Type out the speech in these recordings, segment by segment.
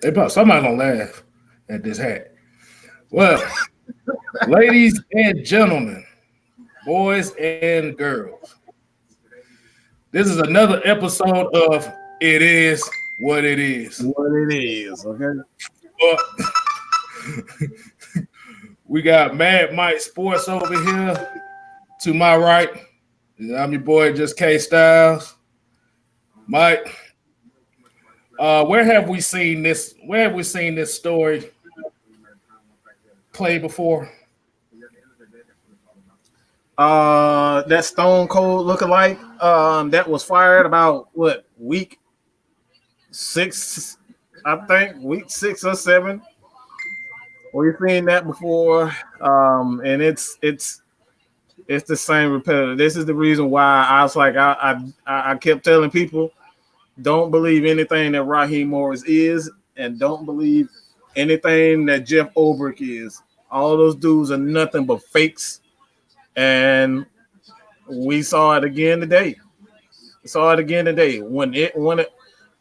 Somebody gonna laugh at this hat. Well, ladies and gentlemen, boys and girls, this is another episode of It Is What It Is. What it is, okay? But we got Mad Mike Sports over here to my right. I'm your boy, just K Styles. Mike, where have we seen this? Where have we seen this story play before? That Stone Cold lookalike, that was fired about what week 6, I think week 6 or 7. We've seen that before, and it's the same repetitive. This is the reason why I was like I kept telling people don't believe anything that Raheem Morris is, and don't believe anything that Jeff Ulbrich is. All those dudes are nothing but fakes, and we saw it again today. When it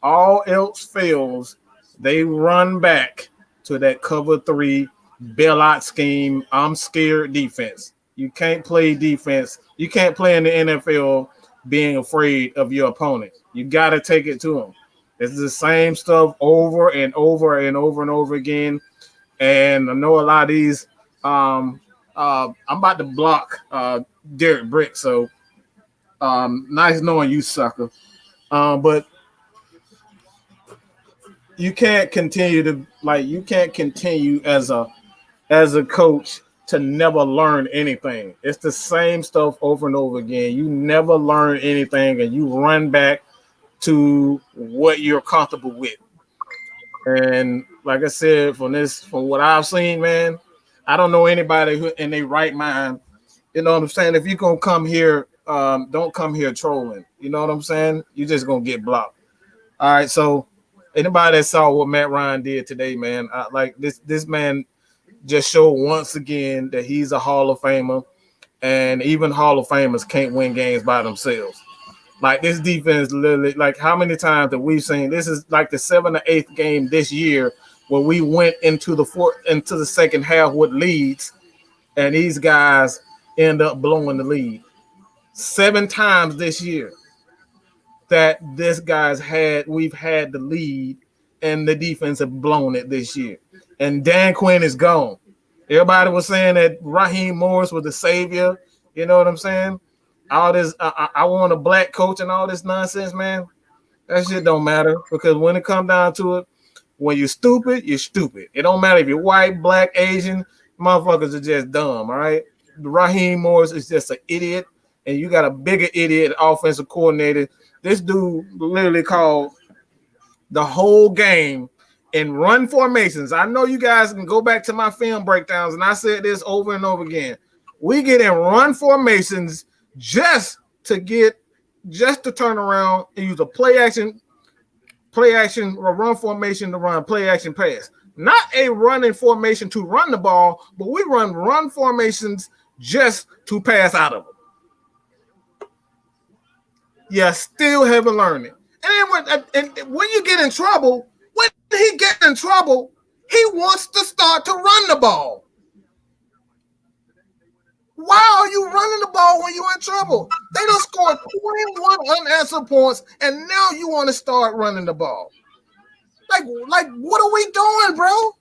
all else fails, they run back to that cover three bailout scheme. I'm scared defense. You can't play defense. You can't play in the NFL being afraid of your opponent. You got to take it to them. It's the same stuff over and over and over and over again. And I know a lot of these. I'm about to block Derek Brick, so nice knowing you, sucker. But you can't continue as a coach to never learn anything. It's the same stuff over and over again. You never learn anything, and you run back to what you're comfortable with. And like I said, from what I've seen, man, I don't know anybody who in their right mind. You know what I'm saying? If you're gonna come here, don't come here trolling. You know what I'm saying? You're just gonna get blocked. All right. So anybody that saw what Matt Ryan did today, man, like this man just showed once again that he's a Hall of Famer, and even Hall of Famers can't win games by themselves. Like this defense, literally, like how many times that we've seen this is like the 7th or 8th game this year where we went into the second half with leads, and these guys end up blowing the lead. 7 times this year that we've had the lead, and the defense have blown it this year. And Dan Quinn is gone. Everybody was saying that Raheem Morris was the savior. You know what I'm saying? All this, I want a black coach and all this nonsense, man. That shit don't matter, because when it comes down to it, when you're stupid, you're stupid. It don't matter if you're white, black, Asian. Motherfuckers are just dumb, all right? Raheem Morris is just an idiot, and you got a bigger idiot offensive coordinator. This dude literally called the whole game in run formations. I know you guys can go back to my film breakdowns, and I said this over and over again. We get in run formations just to turn around and use a play action, or run formation to run play action pass. Not a running formation to run the ball, but we run formations just to pass out of them. You still haven't learned it. And when you get in trouble, when he gets in trouble, he wants to start to run the ball. Why are you running the ball when you're in trouble? They done scored 21 unanswered points, and now you want to start running the ball. Like, what are we doing, bro?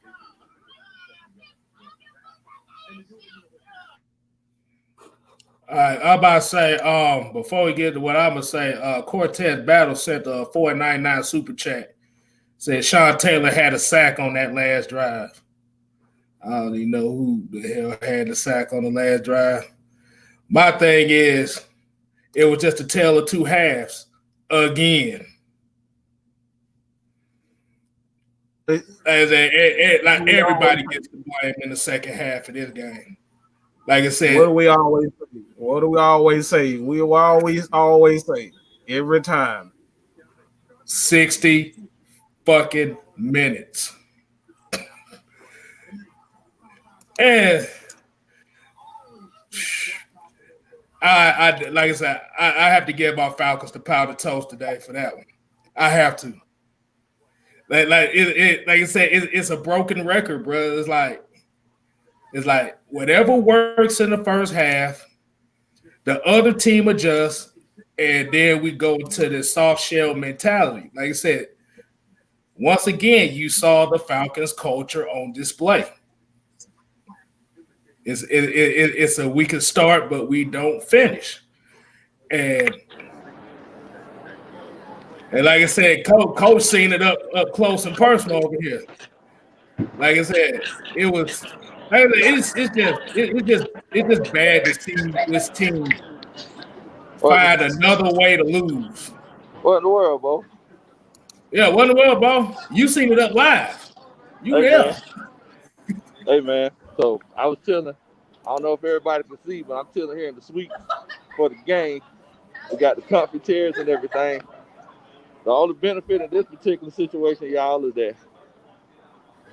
All right, I'm about to say, before we get to what I'm gonna say, Cortez Battle sent a 499 super chat. Said Sean Taylor had a sack on that last drive. I don't even know who the hell had the sack on the last drive. My thing is, it was just a tale of two halves again. Like everybody gets the blame in the second half of this game. Like I said, what do we always say? We always say every time 60 fucking minutes. And I like I said, I have to give my Falcons the powder toast today for that one. I have to. like like I said, it's a broken record, bro. It's like whatever works in the first half, the other team adjusts, and then we go to the soft shell mentality. Like I said, once again, you saw the Falcons culture on display. It's a we can start, but we don't finish. And like I said, coach seen it up close and personal over here. Like I said, it's just bad to see this team find another way to lose. What in the world, Bo? Yeah, what in the world, Bo? You seen it up live. You there? Hey man. So I was chilling. I don't know if everybody can see, but I'm chilling here in the suite for the game. We got the comfy chairs and everything. The only benefit in this particular situation, y'all, is that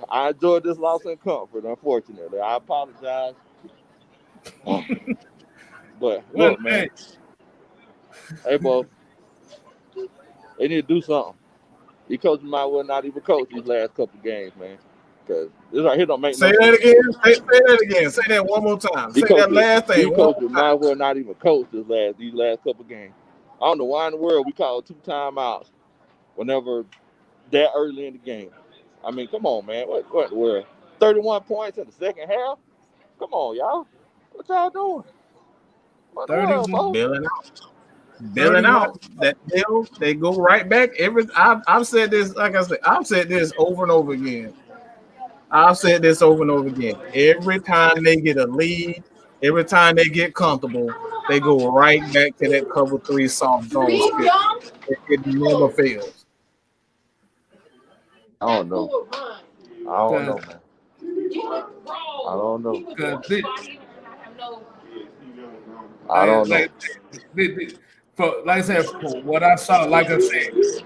I enjoyed this loss in comfort, unfortunately. I apologize. But look, man. Hey, Bo. They need to do something. These coaches might well not even coach these last couple games, man. Because this right here don't make no sense. Say that again. Say that again. Say that one more time. Say that last thing. These coaches might well not even coach these last couple games. I don't know why in the world we call 2 timeouts whenever that early in the game. I mean, come on, man. What in the world? 31 points in the second half? Come on, y'all. What y'all doing? What 30 billing out. Billing out. That bill, they go right back. I've said this, like I said, I've said this over and over again. Every time they get a lead, every time they get comfortable, they go right back to that cover 3 soft zone. It never fails. I don't know, man. I don't know. I don't know. Like I said, for what I saw, like I said, the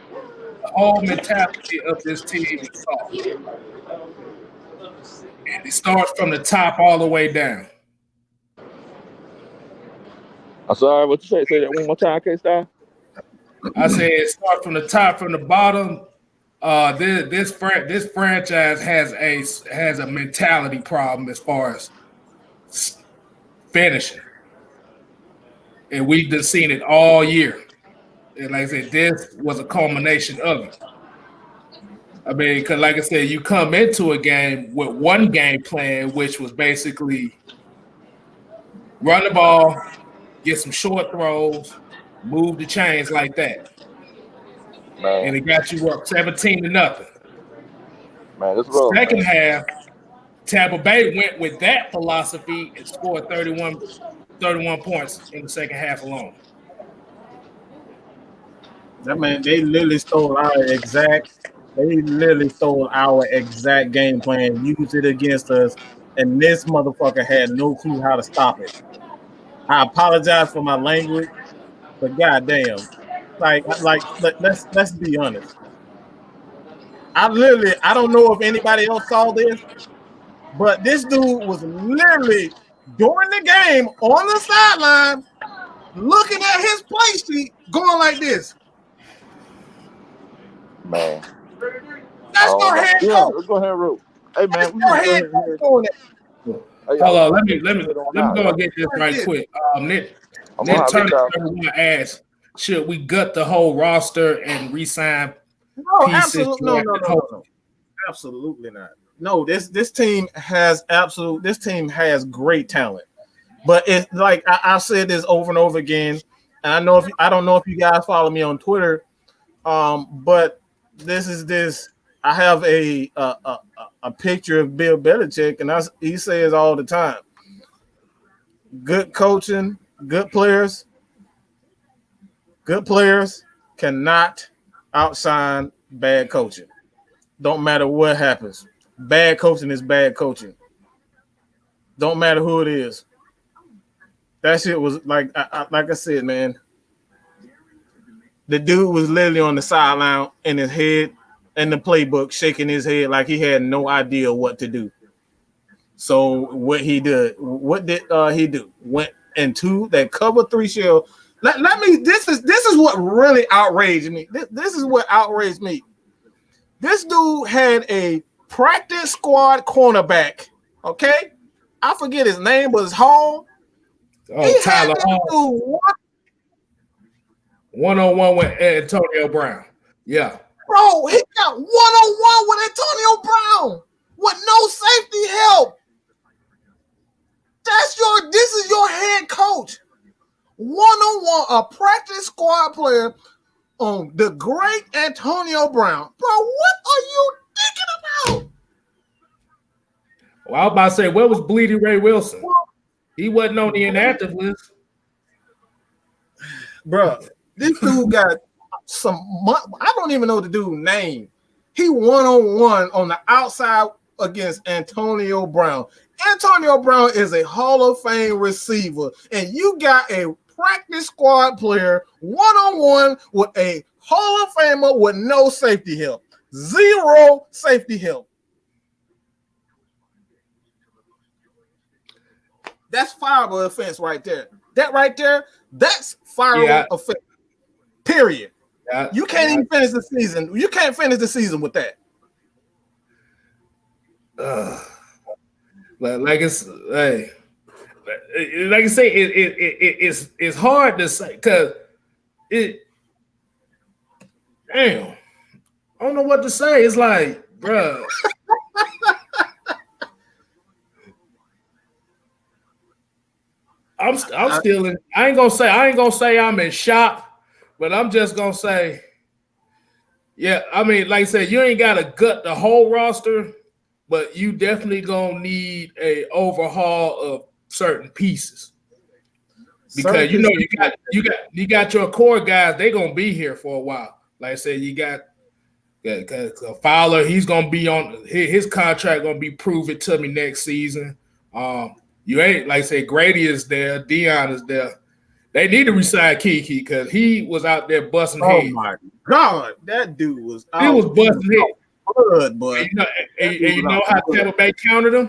whole mentality of this team is soft. And it starts from the top all the way down. I'm sorry, what you say? Say that one more time, K-Style. I said it starts from the top, from the bottom. This franchise has a mentality problem as far as finishing, and we've been seeing it all year. And like I said, this was a culmination of it. I mean, because like I said, you come into a game with one game plan, which was basically run the ball, get some short throws, move the chains like that. Man. And it got you up 17-0. Man, this road, Second half, Tampa Bay went with that philosophy and scored 31 points in the second half alone. That man, they literally stole our exact game plan, used it against us, and this motherfucker had no clue how to stop it. I apologize for my language, but goddamn, like let's be honest. I don't know if anybody else saw this, but this dude was literally during the game on the sideline, looking at his play sheet, going like this. Man, that's no head coach. Yeah, let's go ahead, Root. Hey man, we no head coach doing it. Hold on, let me go and get this right quick. Nick Turner asked, should we gut the whole roster and re-sign pieces? No. Absolutely not. No, this team has great talent. But it's like I've said this over and over again, and I don't know if you guys follow me on Twitter, but this. I have a picture of Bill Belichick, and he says all the time, good coaching, good players cannot outshine bad coaching. Don't matter what happens. Bad coaching is bad coaching. Don't matter who it is. That shit was like I said, man. The dude was literally on the sideline in his head, in the playbook, shaking his head like he had no idea what to do. So what did he do? Went into that cover 3 shell. This is what really outraged me. This is what outraged me. This dude had a practice squad cornerback. Okay, I forget his name, but it's Hall. Oh, Tyler Hall. One-on-one with Antonio Brown. Yeah. Bro, he got one-on-one with Antonio Brown with no safety help. This is your head coach. One-on-one, a practice squad player on the great Antonio Brown. Bro, what are you thinking about? Well, I was about to say, where was Bleedy Ray Wilson? He wasn't on the inactive list. Bro, this dude got I don't even know the dude's name. He one-on-one on the outside against Antonio Brown. Antonio Brown is a Hall of Fame receiver, and you got a practice squad player one-on-one with a Hall of Famer with no safety help. Zero safety help. That's fireable offense right there. That right there, that's fireable offense. Period. Yeah, you can't even finish the season. You can't finish the season with that. Like I say, it's hard to say because damn, I don't know what to say. It's like, bruh. I'm still in. I ain't gonna say I'm in shock, but I'm just gonna say, yeah. I mean, like I said, you ain't gotta gut the whole roster, but you definitely gonna need a overhaul of certain pieces because you got your core guys. They gonna be here for a while. Like I said, you got Fowler. He's gonna be on his contract. Gonna be prove it to me next season. You ain't like I say Grady is there, Dion is there. They need to resign Kiki because he was out there busting heads. Oh my God, that dude was busting heads. Good, but you know how Tampa Bay countered them?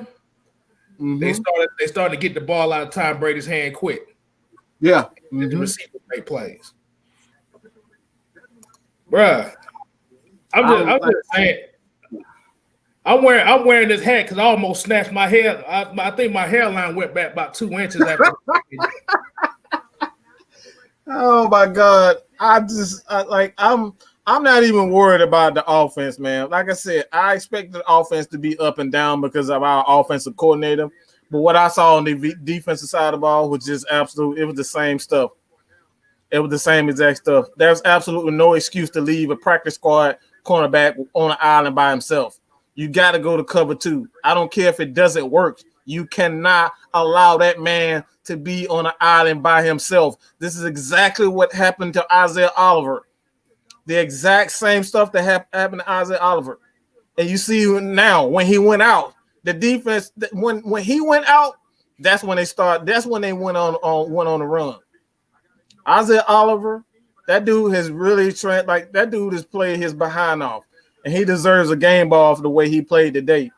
Mm-hmm. They started to get the ball out of Tom Brady's hand quick. Yeah. The receiver make plays. Bruh. I'm just saying. I'm wearing this hat because I almost snatched my hair. I think my hairline went back about 2 inches after. Oh my God! I'm not even worried about the offense, man. Like I said, I expected the offense to be up and down because of our offensive coordinator. But what I saw on the defensive side of the ball was just absolute. It was the same stuff. It was the same exact stuff. There's absolutely no excuse to leave a practice squad cornerback on an island by himself. You got to go to cover 2. I don't care if it doesn't work. You cannot allow that man to be on an island by himself. This is exactly what happened to Isaiah Oliver. The exact same stuff that happened to Isaiah Oliver. And you see now when he went out, the defense when he went out, that's when they start. That's when they went on the run. Isaiah Oliver, that dude has really that dude has played his behind off. And he deserves a game ball for the way he played today. You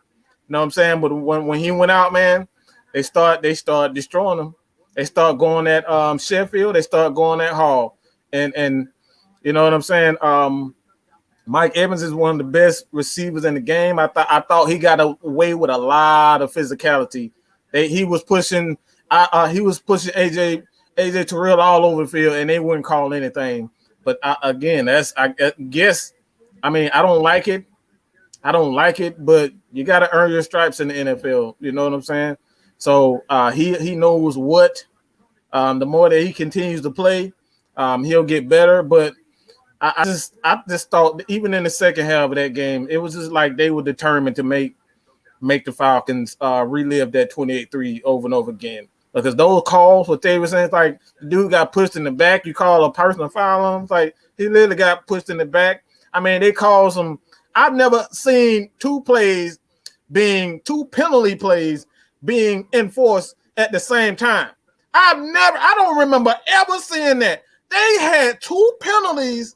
know what I'm saying? But when he went out, man, they start destroying him. They start going at Sheffield. They start going at Hall. And you know what I'm saying? Mike Evans is one of the best receivers in the game. I thought he got away with a lot of physicality. He was pushing AJ Terrell all over the field, and they wouldn't call anything. But I guess. I mean, I don't like it. But you got to earn your stripes in the NFL. You know what I'm saying? So he knows what. The more that he continues to play, he'll get better. But I just thought even in the second half of that game, it was just like they were determined to make the Falcons relive that 28-3 over and over again. Because those calls, what they were saying, it's like the dude got pushed in the back. You call a personal foul on him. It's like he literally got pushed in the back. I mean, they call some. I've never seen two penalty plays being enforced at the same time. I don't remember ever seeing that. They had 2 penalties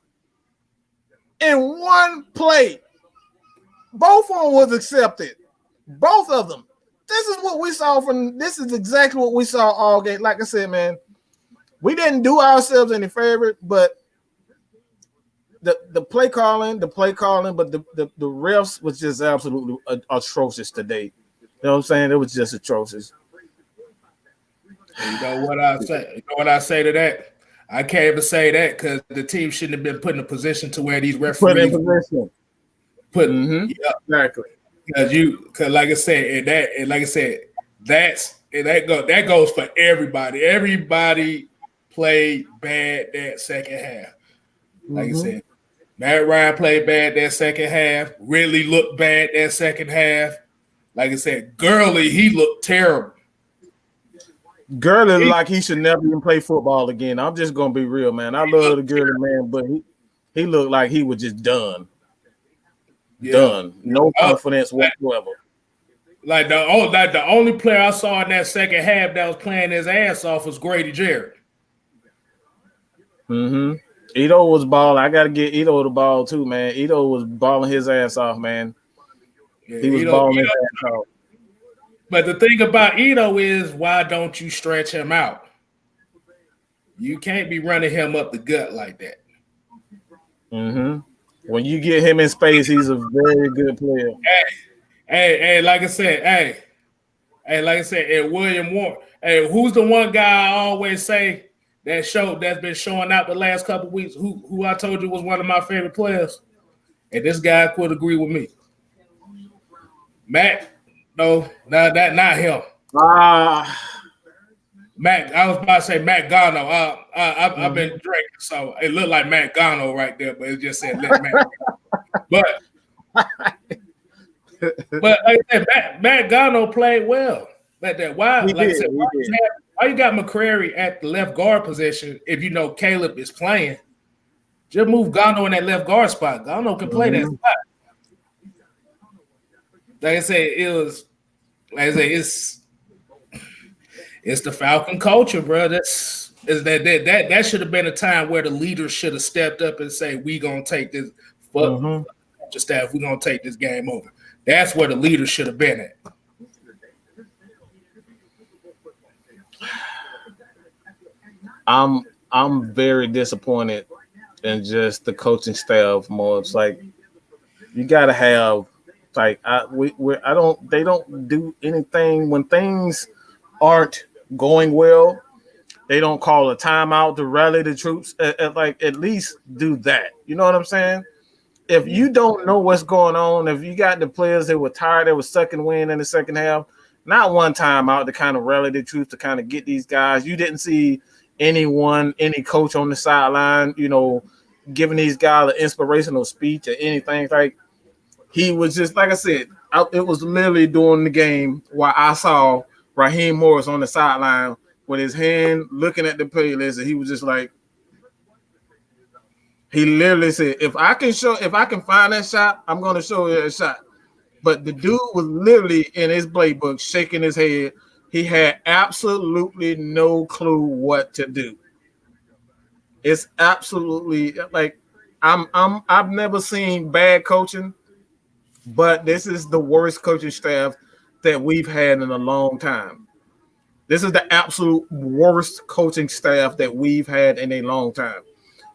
in one play. Both of them was accepted. Both of them. This is exactly what we saw all game. Like I said, man, we didn't do ourselves any favor, but the play calling, but the refs was just absolutely atrocious today. You know what I'm saying? It was just atrocious. You know what I say? You know what I say to that? I can't even say that because the team shouldn't have been put in a position to where these referees put exactly. Because like I said, that goes for everybody. Everybody played bad that second half. Like I said, Matt Ryan played bad that second half. Ridley looked bad that second half. Like I said, Gurley, he looked terrible. Gurley like he should never even play football again. I'm just gonna be real, man. I love the Gurley man, but he looked like he was just done. Yeah. Done. No confidence whatsoever. Like the only player I saw in that second half that was playing his ass off was Grady Jarrett. Ito was balling. I gotta get Ito the ball too, man. Ito was balling his ass off, man. Yeah, he was balling his ass off. But the thing about Ito is, why don't you stretch him out? You can't be running him up the gut like that. When you get him in space, he's a very good player. Hey, like I said, and William Warren. Hey, who's the one guy I always say that's been showing out the last couple of weeks? Who I told you was one of my favorite players, and this guy could agree with me. Matt. No, not him. Matt, I was about to say Matt Gano. I've been drinking, so it looked like Matt Gano right there, but it just said let Matt. But like I said, Matt Gano played well. Why you got McCrary at the left guard position if you know Caleb is playing? Just move Gano in that left guard spot. Gano can play that spot. Like I said, it's the Falcon culture, bro. That should have been a time where the leaders should have stepped up and say, "We gonna take this staff. We gonna take this game over." That's where the leaders should have been at. I'm very disappointed in just the coaching staff. More, it's like you gotta have. Like they don't do anything when things aren't going well. They don't call a timeout to rally the troops. At least do that. You know what I'm saying? If you don't know what's going on, if you got the players that were tired, that were sucking wind in the second half, not one timeout to kind of rally the troops to kind of get these guys. You didn't see any coach on the sideline, giving these guys an inspirational speech or anything like. He was just, like I said, it was literally during the game while I saw Raheem Morris on the sideline with his hand looking at the playlist, and he was just like, he literally said, if I can find that shot, I'm going to show you that shot. But the dude was literally in his playbook shaking his head. He had absolutely no clue what to do. It's absolutely like I've never seen bad coaching. But this is the worst coaching staff that we've had in a long time. This is the absolute worst coaching staff that we've had in a long time.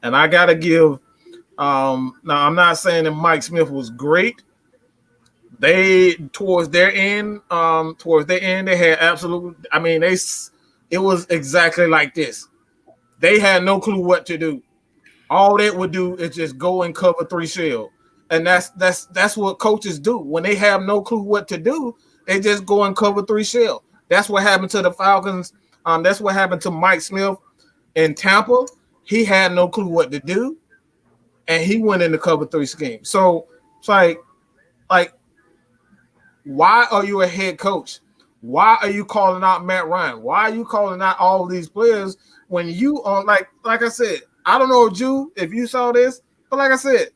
And I got to give now I'm not saying that Mike Smith was great. Towards their end, they had absolute. It was exactly like this. They had no clue what to do. All they would do is just go and cover 3 shell. And that's what coaches do. When they have no clue what to do, they just go and cover 3 shell. That's what happened to the Falcons. That's what happened to Mike Smith in Tampa. He had no clue what to do, and he went in the cover 3 scheme. So it's like, why are you a head coach? Why are you calling out Matt Ryan? Why are you calling out all these players when you are like I said? I don't know, Jew, if you saw this, but like I said.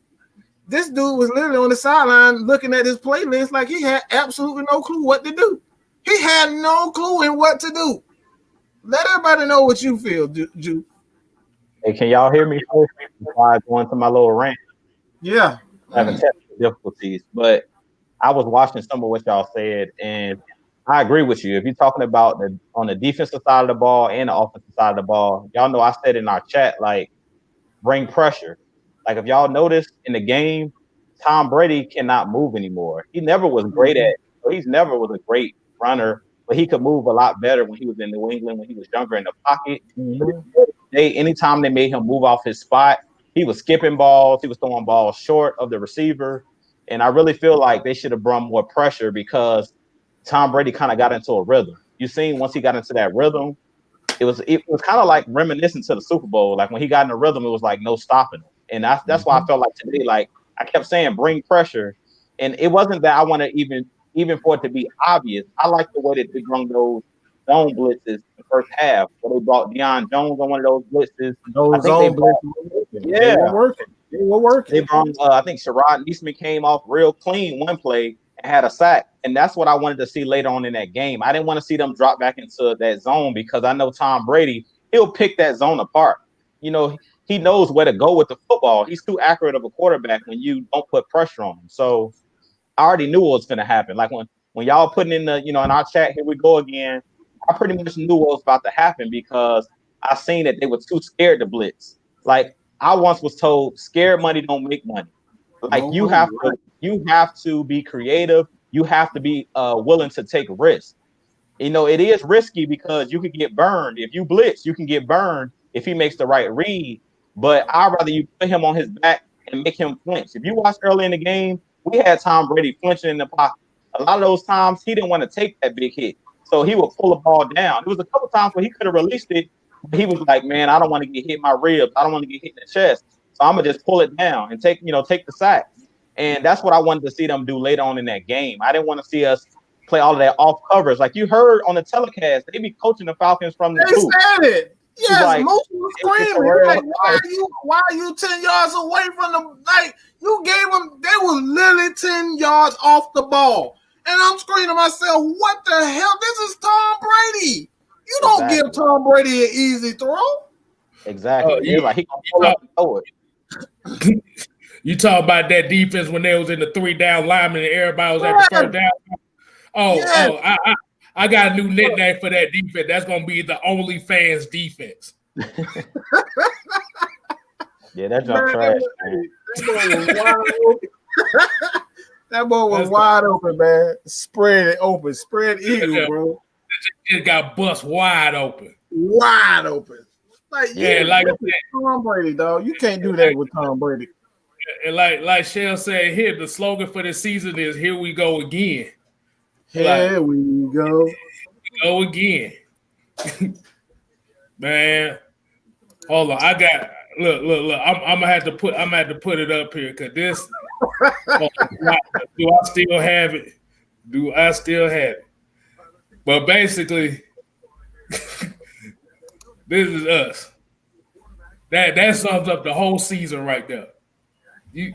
This dude was literally on the sideline looking at his playlist like he had absolutely no clue what to do. He had no clue in what to do. Let everybody know what you feel, Ju. Hey, can y'all hear me first before I go into my little rant? Yeah. Having technical difficulties, but I was watching some of what y'all said, and I agree with you. If you're talking about on the defensive side of the ball and the offensive side of the ball, y'all know I said in our chat, like, bring pressure. Like if y'all noticed in the game, Tom Brady cannot move anymore. He never was great at. He's never was a great runner, but he could move a lot better when he was in New England when he was younger in the pocket. Anytime they made him move off his spot, he was skipping balls. He was throwing balls short of the receiver. And I really feel like they should have brought more pressure because Tom Brady kind of got into a rhythm. You seen once he got into that rhythm, it was kind of like reminiscent to the Super Bowl. Like when he got in the rhythm, it was like no stopping him. And that's why I felt like today, like I kept saying, bring pressure. And it wasn't that I want to even for it to be obvious. I like the way that they run those zone blitzes in the first half, where they brought Deion Jones on one of those blitzes. Those zone blitzes, they were working. They were working. They brought, I think Sherrod Neesmith came off real clean one play and had a sack. And that's what I wanted to see later on in that game. I didn't want to see them drop back into that zone because I know Tom Brady, he'll pick that zone apart. You know, he knows where to go with the football. He's too accurate of a quarterback when you don't put pressure on him. So I already knew what was going to happen. Like when y'all putting in the, in our chat, here we go again. I pretty much knew what was about to happen because I seen that they were too scared to blitz. Like I once was told, scared money don't make money. Like you have to be creative. You have to be willing to take risks. It is risky because you could get burned. If you blitz, you can get burned if he makes the right read. But I'd rather you put him on his back and make him flinch. If you watch early in the game, we had Tom Brady flinching in the pocket. A lot of those times he didn't want to take that big hit. So he would pull the ball down. There was a couple times where he could have released it, but he was like, man, I don't want to get hit in my ribs. I don't want to get hit in the chest. So I'm going to just pull it down and take the sack. And that's what I wanted to see them do later on in that game. I didn't want to see us play all of that off covers. Like you heard on the telecast, they be coaching the Falcons from the booth. They said it. Yes, like, most of them screaming. Like, why are you 10 yards away from them? Like, you gave them, they were literally 10 yards off the ball. And I'm screaming to myself, what the hell? This is Tom Brady. You don't give Tom Brady an easy throw. Exactly. He gonna pull up and throw it. You talk about that defense when they was in the 3-down lineman and everybody was at the first down. I got a new nickname for that defense. That's gonna be the OnlyFans defense. Yeah, that's not trash. That boy was wide open, man. Spread it open. Spread eagle, bro. It got bust wide open. Wide open. Like like Tom Brady, dog. You can't do that with Tom Brady. And like Shell said here, the slogan for this season is "Here we go again." Here we go. Go again. Man. Hold on. I got look. I'm gonna have to put it up here because this do I still have it? Do I still have it? But basically, this is us. That sums up the whole season right there. You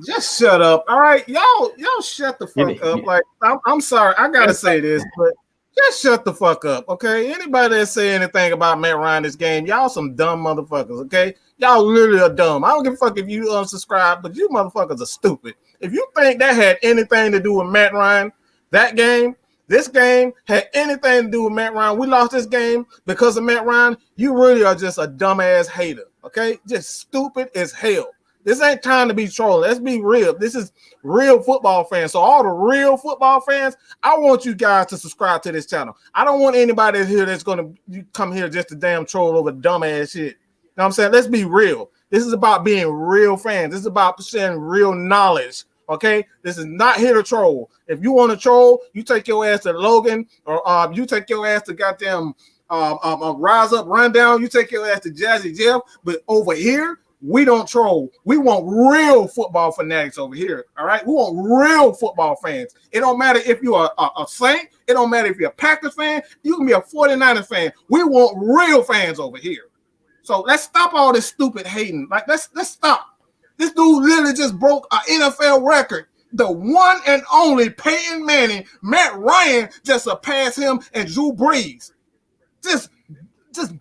just shut up. All right, y'all shut the fuck up. Like I'm sorry, I gotta say this, but just shut the fuck up, okay? Anybody that say anything about Matt Ryan this game, y'all some dumb motherfuckers, okay? Y'all literally are dumb. I don't give a fuck if you unsubscribe, but you motherfuckers are stupid. If you think that had anything to do with Matt Ryan, this game had anything to do with Matt Ryan, we lost this game because of Matt Ryan, you really are just a dumbass hater, okay? Just stupid as hell. This ain't time to be trolling. Let's be real. This is real football fans. So all the real football fans, I want you guys to subscribe to this channel. I don't want anybody here that's going to come here just to damn troll over dumbass shit. You know what I'm saying? Let's be real. This is about being real fans. This is about sharing real knowledge. Okay? This is not here to troll. If you want to troll, you take your ass to Logan or you take your ass to goddamn Rise Up Rundown. You take your ass to Jazzy Jeff. But over here, we don't troll. We want real football fanatics over here. All right. We want real football fans. It don't matter if you're a Saint. It don't matter if you're a Packers fan. You can be a 49ers fan. We want real fans over here. So let's stop all this stupid hating. Like let's stop. This dude literally just broke an NFL record. The one and only Peyton Manning, Matt Ryan just surpassed him and Drew Brees. Just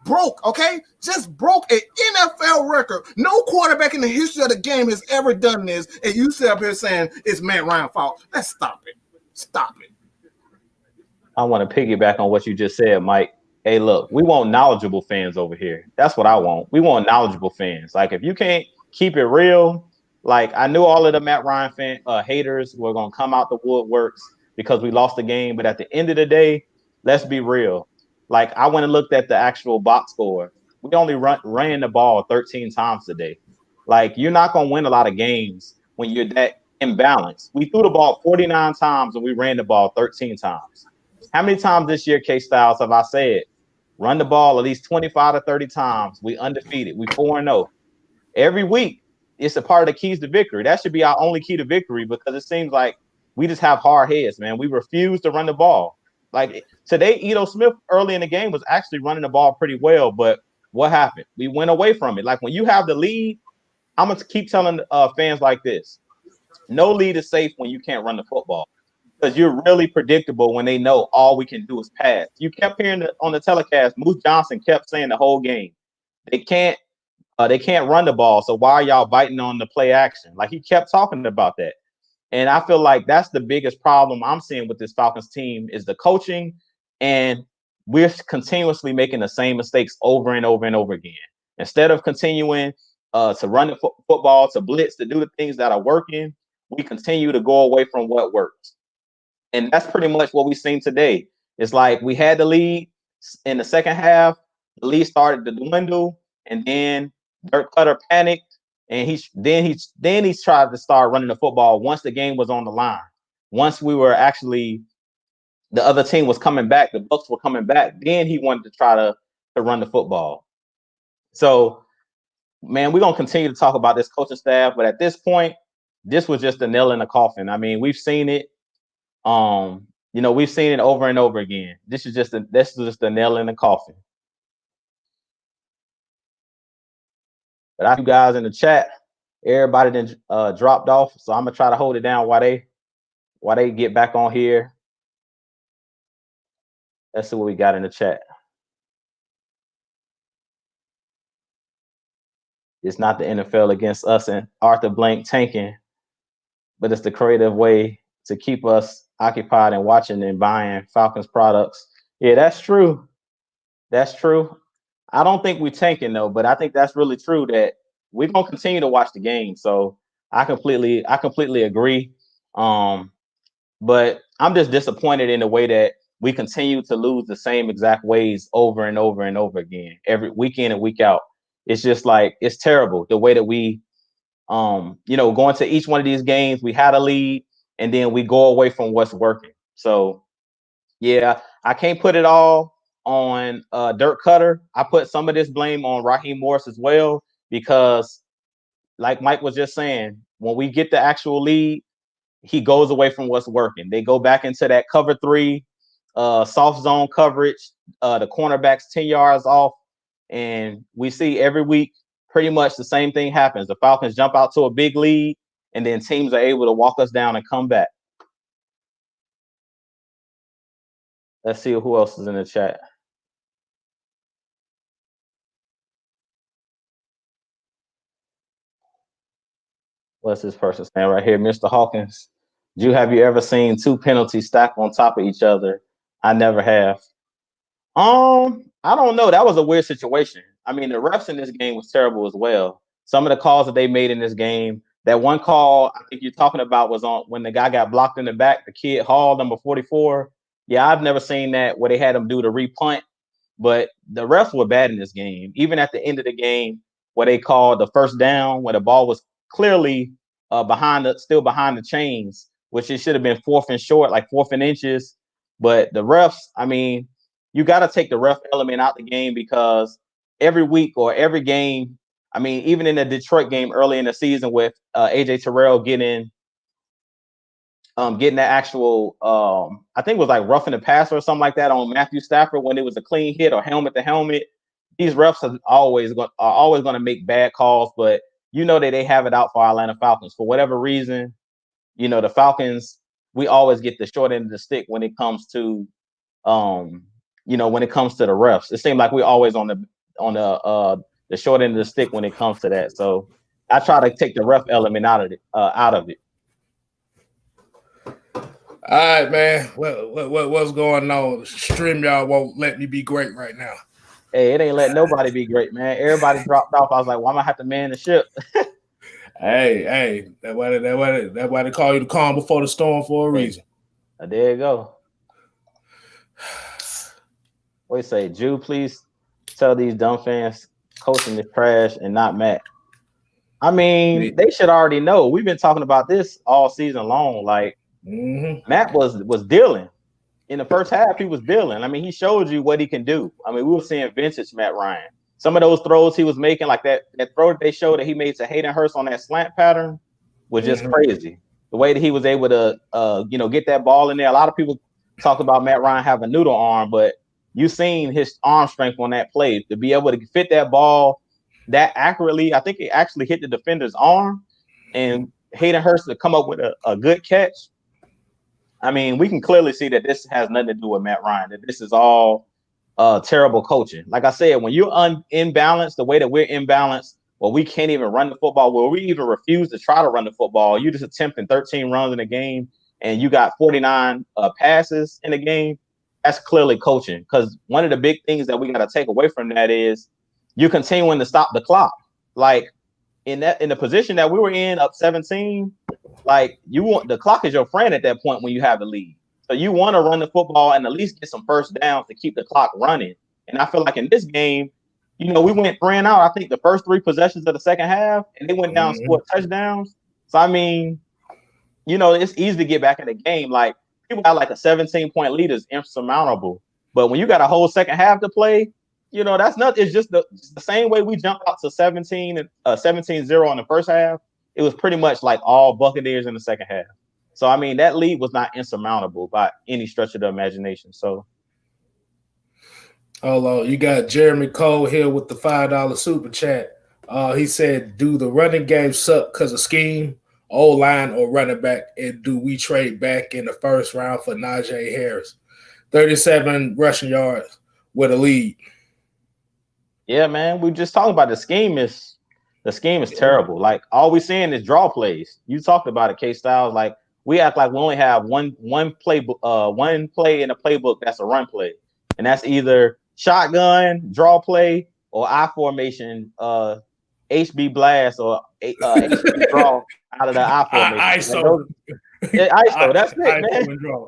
broke, okay? Just broke an NFL record. No quarterback in the history of the game has ever done this, and you sit up here saying it's Matt Ryan's fault. Let's stop it. Stop it. I want to piggyback on what you just said, Mike. Hey, look, we want knowledgeable fans over here. That's what I want. We want knowledgeable fans. Like, if you can't keep it real, like I knew all of the Matt Ryan haters were gonna come out the woodworks because we lost the game. But at the end of the day, let's be real. Like I went and looked at the actual box score. We only ran the ball 13 times today. Like you're not gonna win a lot of games when you're that imbalanced. We threw the ball 49 times and we ran the ball 13 times. How many times this year, K-Styles, have I said run the ball at least 25 to 30 times? We undefeated. We 4-0. Every week, it's a part of the keys to victory. That should be our only key to victory because it seems like we just have hard heads, man. We refuse to run the ball. Like today, Ito Smith early in the game was actually running the ball pretty well, but what happened? We went away from it. Like when you have the lead, I'm going to keep telling fans like this. No lead is safe when you can't run the football because you're really predictable when they know all we can do is pass. You kept hearing on the telecast, Moose Johnson kept saying the whole game, they can't run the ball. So why are y'all biting on the play action? Like he kept talking about that. And I feel like that's the biggest problem I'm seeing with this Falcons team is the coaching. And we're continuously making the same mistakes over and over and over again. Instead of continuing to run the football, to blitz, to do the things that are working, we continue to go away from what works. And that's pretty much what we've seen today. It's like we had the lead in the second half. The lead started to dwindle. And then Dirk Cutter panicked. And he tried to start running the football once the game was on the line. Once we were actually, the other team was coming back, the Bucs were coming back, then he wanted to try to run the football. So, man, we're going to continue to talk about this coaching staff. But at this point, this was just a nail in the coffin. I mean, we've seen it. We've seen it over and over again. This is just a nail in the coffin. But I see you guys in the chat, everybody then dropped off. So I'm gonna try to hold it down while they get back on here. Let's see what we got in the chat. It's not the NFL against us and Arthur Blank tanking, but it's the creative way to keep us occupied and watching and buying Falcons products. Yeah, that's true. That's true. I don't think we're tanking though, but I think that's really true that we're gonna continue to watch the game. So I completely agree. But I'm just disappointed in the way that we continue to lose the same exact ways over and over and over again, every week in and week out. It's just like it's terrible the way that we going to each one of these games, we had a lead and then we go away from what's working. So yeah, I can't put it all on Dirk Cutter. I put some of this blame on Raheem Morris as well, because like Mike was just saying, when we get the actual lead, he goes away from what's working. They go back into that cover 3, soft zone coverage, the cornerbacks 10 yards off. And we see every week pretty much the same thing happens. The Falcons jump out to a big lead, and then teams are able to walk us down and come back. Let's see who else is in the chat. What's this person saying right here? Mr. Hawkins, have you ever seen 2 penalties stacked on top of each other? I never have. I don't know. That was a weird situation. I mean, the refs in this game was terrible as well. Some of the calls that they made in this game, that one call I think you're talking about was on when the guy got blocked in the back, the kid Hall, number 44. Yeah, I've never seen that where they had him do the repunt, but the refs were bad in this game. Even at the end of the game, where they called the first down, where the ball was clearly still behind the chains, which it should have been 4th and short, like 4th and inches. But the refs, I mean, you got to take the ref element out the game, because every week or every game, I mean, even in the Detroit game early in the season with AJ Terrell getting that actual, I think it was like roughing the passer or something like that on Matthew Stafford when it was a clean hit or helmet to helmet. These refs are always going to make bad calls, but that they have it out for Atlanta Falcons for whatever reason. The Falcons, we always get the short end of the stick when it comes to, when it comes to the refs. It seems like we're always on the short end of the stick when it comes to that. So I try to take the ref element out of it. All right, man. What's going on? StreamYard won't let me be great right now. Hey, it ain't letting nobody be great, man. Everybody dropped off. I was like, well, I'm gonna have to man the ship. Hey, that's why they call you the calm before the storm for a reason. There you go. What do you say, Jew? Please tell these dumb fans coaching is trash and not Matt. I mean, they should already know. We've been talking about this all season long. Like Matt was dealing in the first half. He was dealing. I mean, he showed you what he can do. I mean, we were seeing vintage Matt Ryan. Some of those throws he was making, like that throw that they showed that he made to Hayden Hurst on that slant pattern, was just crazy. The way that he was able to, get that ball in there. A lot of people talk about Matt Ryan having a noodle arm, but you seen his arm strength on that play to be able to fit that ball that accurately. I think it actually hit the defender's arm, and Hayden Hurst to come up with a good catch. I mean, we can clearly see that this has nothing to do with Matt Ryan. That this is all terrible coaching. Like I said, when you're imbalanced, the way that we're imbalanced, well, we can't even run the football, where we even refuse to try to run the football. You just attempting 13 runs in a game, and you got 49 passes in a game. That's clearly coaching. Because one of the big things that we got to take away from that is you continuing to stop the clock. Like in the position that we were in, up 17, like the clock is your friend at that point when you have the lead. So you want to run the football and at least get some first downs to keep the clock running. And I feel like in this game, we went 3 and out. I think the first 3 possessions of the second half, and they went down and scored touchdowns. So I mean, it's easy to get back in the game. Like people got like a 17-point lead is insurmountable. But when you got a whole second half to play, that's not. It's just the same way we jumped out to 17-0 in the first half. It was pretty much like all Buccaneers in the second half. So, I mean, that lead was not insurmountable by any stretch of the imagination. So, hello, you got Jeremy Cole here with the $5 super chat. He said, do the running game suck because of scheme, O-line, or running back? And do we trade back in the first round for Najee Harris? 37 rushing yards with a lead. Yeah, man, we just talked about the scheme is terrible. Like all we're seeing is draw plays. You talked about it, K-Styles. Like we act like we only have one play in the playbook that's a run play, and that's either shotgun, draw play, or I formation, HB blast or HB draw out of the I formation. ISO. ISO. That's it, man.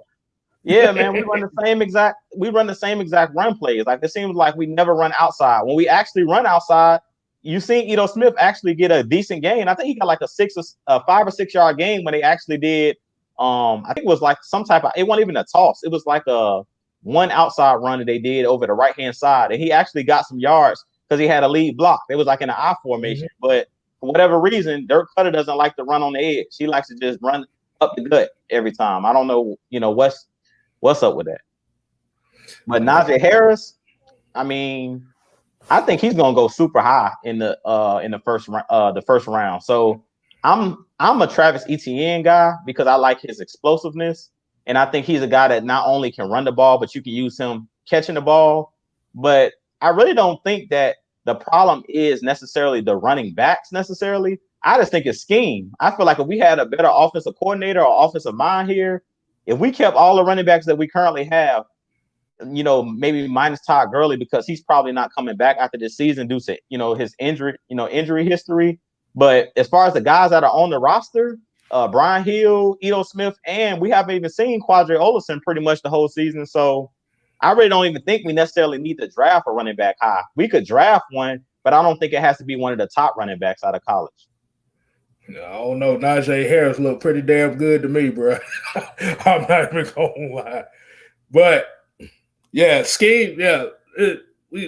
Yeah, man, we run the same exact run plays. Like it seems like we never run outside. When we actually run outside, you seen Ito Smith actually get a decent gain. I think he got like a 5 or 6 yard gain when they actually did. I think it was like some type of. It wasn't even a toss. It was like a one outside run that they did over the right hand side, and he actually got some yards because he had a lead block. It was like in an I formation, but for whatever reason, Dirk Cutter doesn't like to run on the edge. He likes to just run up the gut every time. I don't know, what's up with that. But Najee Harris, I mean, I think he's gonna go super high in the first round. So I'm a Travis Etienne guy because I like his explosiveness, and I think he's a guy that not only can run the ball, but you can use him catching the ball. But I really don't think that the problem is necessarily the running backs necessarily. I just think it's scheme. I feel like if we had a better offensive coordinator or offensive mind here, if we kept all the running backs that we currently have, maybe minus Todd Gurley because he's probably not coming back after this season due to, his injury history. But as far as the guys that are on the roster, Brian Hill, Ito Smith, and we haven't even seen Quadre Olison pretty much the whole season. So I really don't even think we necessarily need to draft a running back high. We could draft one, but I don't think it has to be one of the top running backs out of college. I don't know. Najee Harris looked pretty damn good to me, bro. I'm not even gonna lie. But yeah, scheme. Yeah,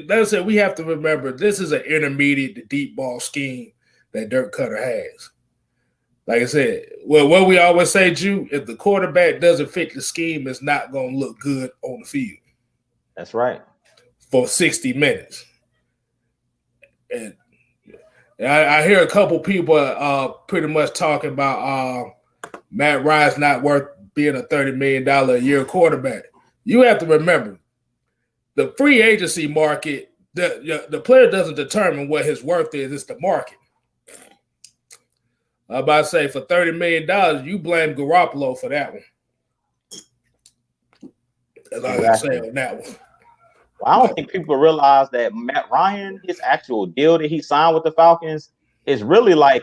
that's it. We have to remember this is an intermediate to deep ball scheme that Dirk Cutter has. Like I said, well, what we always say, Jew, if the quarterback doesn't fit the scheme, it's not gonna look good on the field. That's right. For 60 minutes. And I hear a couple people pretty much talking about Matt Ryan's not worth being a $30 million a year quarterback. You have to remember, the free agency market, the player doesn't determine what his worth is. It's the market. I'm about to say, for $30 million, you blame Garoppolo for that one. That's all I can say on that one. Well, I don't think people realize that Matt Ryan, his actual deal that he signed with the Falcons, is really like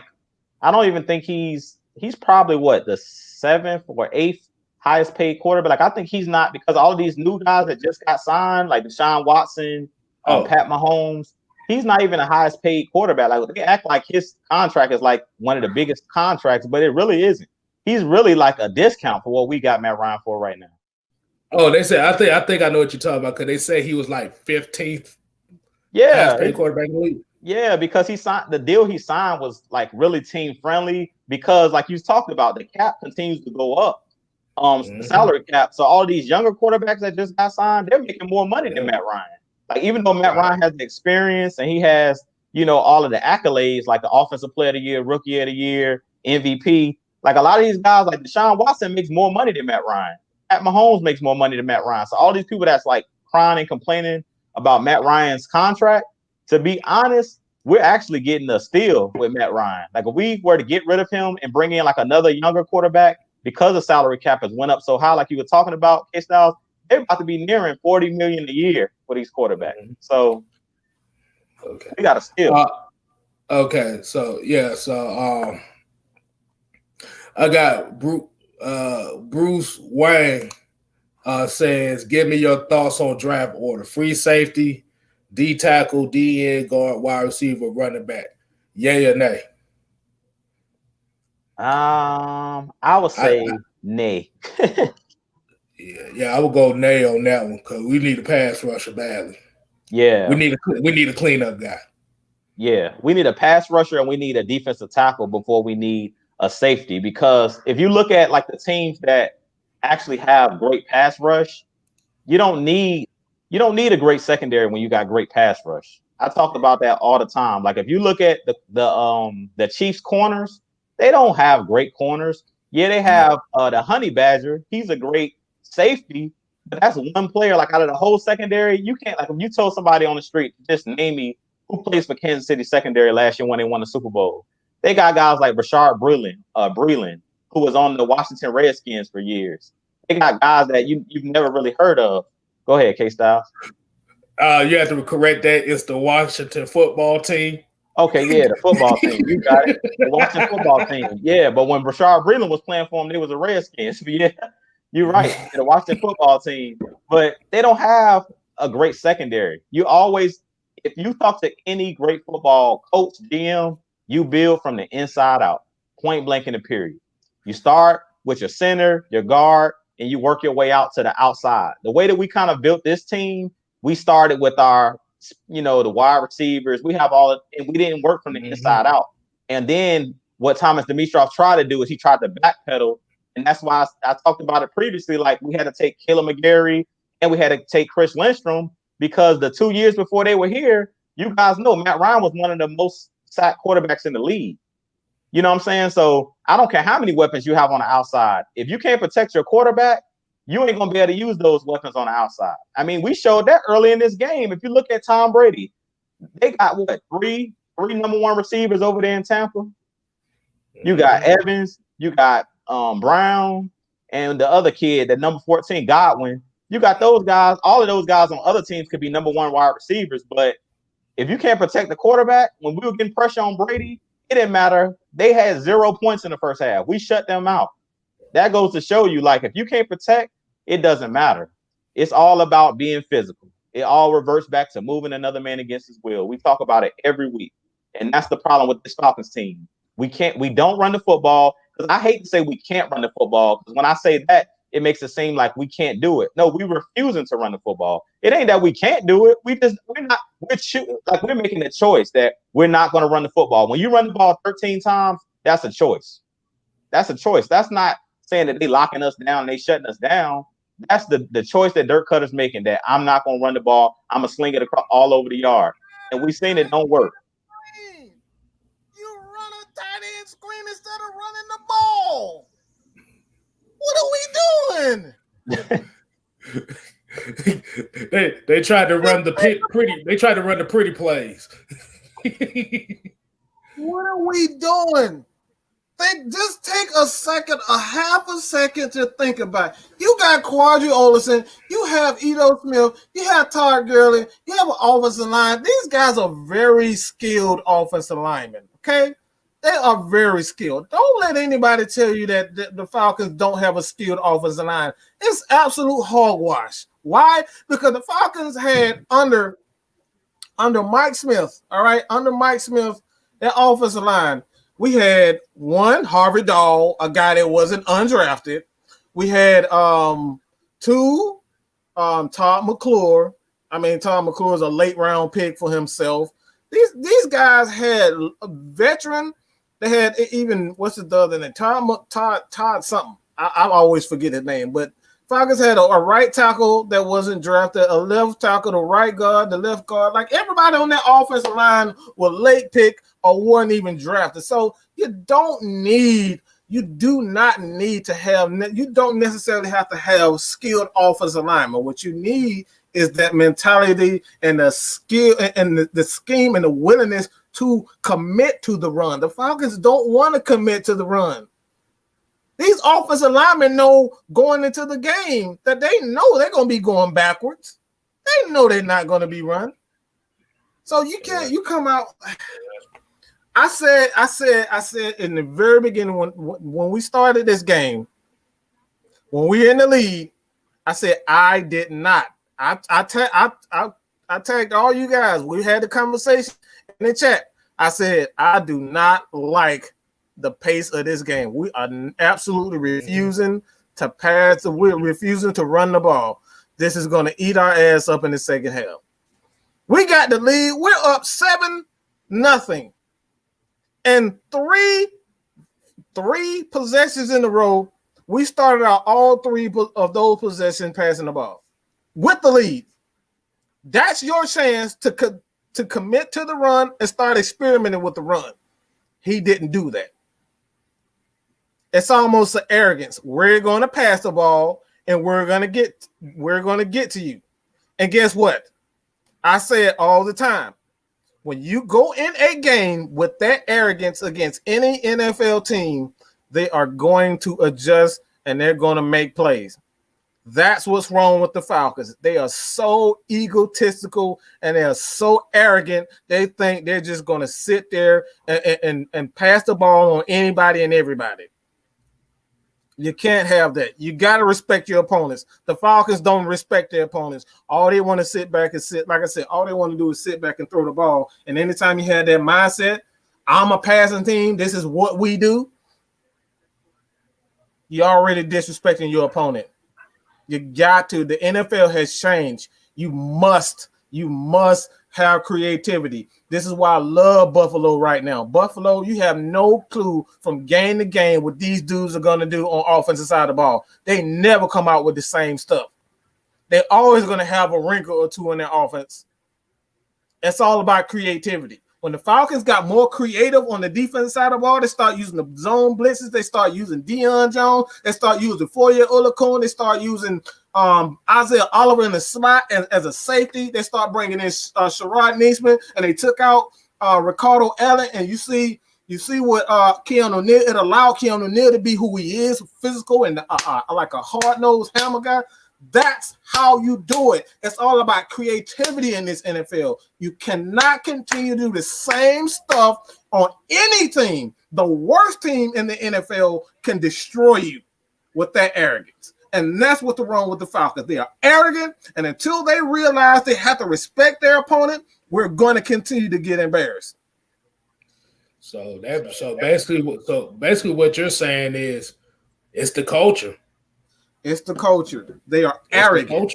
I don't even think he's probably what, the 7th or 8th highest paid quarterback. Like, I think he's not, because all of these new guys that just got signed, like Deshaun Watson, Pat Mahomes, he's not even the highest paid quarterback. Like, they act like his contract is like one of the biggest contracts, but it really isn't. He's really like a discount for what we got Matt Ryan for right now. Oh, they say, I think I know what you're talking about, because they say he was like 15th highest paid quarterback in the league. Yeah, because the deal he signed was like really team friendly, because like you was talking about, the cap continues to go up, salary cap. So all these younger quarterbacks that just got signed, they're making more money than Matt Ryan. Like, even though Matt Ryan has the experience and he has, all of the accolades, like the offensive player of the year, rookie of the year, MVP, like a lot of these guys, like Deshaun Watson makes more money than Matt Ryan. Pat Mahomes makes more money than Matt Ryan. So all these people that's like crying and complaining about Matt Ryan's contract, to be honest, we're actually getting a steal with Matt Ryan. Like, if we were to get rid of him and bring in like another younger quarterback, because the salary cap has went up so high, like you were talking about, K-Styles, they're about to be nearing $40 million a year for these quarterbacks. So we got a steal. Okay, so yeah, so I got Bruce Wayne says, give me your thoughts on draft order. Free safety, D tackle, D end, guard, wide receiver, running back. Yay or nay? I would say nay. Yeah, I would go nay on that one, because we need a pass rusher badly. Yeah, we need a cleanup guy. Yeah, we need a pass rusher and we need a defensive tackle before we need a safety. Because if you look at like the teams that actually have great pass rush, you don't need a great secondary when you got great pass rush. I talk about that all the time. Like, if you look at the Chiefs corners, they don't have great corners. Yeah, they have the Honey Badger. He's a great safety, but that's one player. Like, out of the whole secondary, you can't, like, if you told somebody on the street, just name me who plays for Kansas City secondary last year when they won the Super Bowl. They got guys like Rashard Breeland, who was on the Washington Redskins for years. They got guys that you've never really heard of. Go ahead, K-Styles. You have to correct that. It's the Washington football team. Okay, yeah, the football team. You got it. The Washington football team. Yeah, but when Rashard Breeland was playing for them, they was a Redskins. Yeah, you're right. The Washington football team. But they don't have a great secondary. You always, if you talk to any great football coach, GM, you build from the inside out, point blank in the period. You start with your center, your guard, and you work your way out to the outside. The way that we kind of built this team, we started with our, the wide receivers. We have all, and we didn't work from the inside out. And then what Thomas Dimitroff tried to do is he tried to backpedal. And that's why I talked about it previously. Like, we had to take Caleb McGarry and we had to take Chris Lindstrom, because the 2 years before they were here, you guys know Matt Ryan was one of the most sacked quarterbacks in the league. You know what I'm saying? So I don't care how many weapons you have on the outside. If you can't protect your quarterback, you ain't going to be able to use those weapons on the outside. I mean, we showed that early in this game. If you look at Tom Brady, they got three number one receivers over there in Tampa. You got Evans, you got Brown, and the other kid, that number 14, Godwin. You got those guys. All of those guys on other teams could be number one wide receivers. But if you can't protect the quarterback, when we were getting pressure on Brady, it didn't matter. They had 0 points in the first half. We shut them out. That goes to show you, like, if you can't protect, it doesn't matter. It's all about being physical. It all reverts back to moving another man against his will. We talk about it every week. And that's the problem with this Falcons team. We don't run the football, because I hate to say we can't run the football, because when I say that, it makes it seem like we can't do it. No, we're refusing to run the football. It ain't that we can't do it. We're making a choice that we're not going to run the football. When you run the ball 13 times, that's a choice. That's a choice. That's not saying that they locking us down and they shutting us down. That's the choice that Dirk Cutter's making, that I'm not going to run the ball. I'm going to sling it across all over the yard. And we've seen it don't work. You run a tight end screen instead of running the ball. What are we doing? they tried to run the pretty. They tried to run the pretty plays. What are we doing? Just take a half a second to think about it. You got Quadri Olison, you have Edo Smith, you have Todd Gurley, you have an offensive line. These guys are very skilled offensive linemen, okay? They are very skilled. Don't let anybody tell you that the Falcons don't have a skilled offensive line. It's absolute hogwash. Why? Because the Falcons had under Mike Smith, all right, under Mike Smith, that offensive line, we had one, Harvey Dahl, a guy that wasn't undrafted. We had two, Todd McClure. Todd McClure is a late round pick for himself. These guys had a veteran. They had even what's the other name? Todd something. I always forget his name, but Falcons had a right tackle that wasn't drafted, a left tackle, the right guard, the left guard. Like everybody on that offensive line was late pick or weren't even drafted. So you don't necessarily have to have skilled offensive linemen. What you need is that mentality and the skill and the scheme and the willingness to commit to the run. The Falcons don't want to commit to the run. These offensive linemen know going into the game that they know they're going to be going backwards. They know they're not going to be run. So you come out. I said in the very beginning when we started this game, when we were in the lead, I said I did not. I tagged all you guys. We had the conversation in the chat. I said I do not like the pace of this game. We are absolutely refusing to pass. We're refusing to run the ball. This is going to eat our ass up in the second half. We got the lead. We're up 7-0. And three possessions in a row, we started out all three of those possessions passing the ball with the lead. That's your chance to commit to the run and start experimenting with the run. He didn't do that. It's almost an arrogance. We're going to pass the ball and we're going to get to you. And guess what? I say it all the time. When you go in a game with that arrogance against any NFL team, they are going to adjust and they're going to make plays. That's what's wrong with the Falcons. They are so egotistical and they are so arrogant. They think they're just going to sit there and pass the ball on anybody and everybody. You can't have that. You got to respect your opponents. The Falcons don't respect their opponents. All they want to sit back and sit. Like I said, all they want to do is sit back and throw the ball. And anytime you have that mindset, I'm a passing team, this is what we do, you're already disrespecting your opponent. You got to. The NFL has changed. You must have creativity. This is why I love Buffalo right now. Buffalo, you have no clue from game to game what these dudes are going to do on offensive side of the ball. They never come out with the same stuff. They're always going to have a wrinkle or two in their offense. It's all about creativity. When the Falcons got more creative on the defense side of the ball, they start using the zone blitzes. They start using Deion Jones. They start using Foye Oluokun. They start using Isaiah Oliver in the slot as a safety. They start bringing in Sherrod Niesman, and they took out Ricardo Allen. And you see what Keanu O'Neal. It allowed Keanu O'Neal to be who he is, physical and like a hard-nosed hammer guy. That's how you do it. It's all about creativity in this NFL. You cannot continue to do the same stuff on any team. The worst team in the NFL can destroy you with that arrogance. And that's what's wrong with the Falcons. They are arrogant, and until they realize they have to respect their opponent, we're going to continue to get embarrassed. So basically what you're saying is it's the culture. It's the culture. They are arrogant.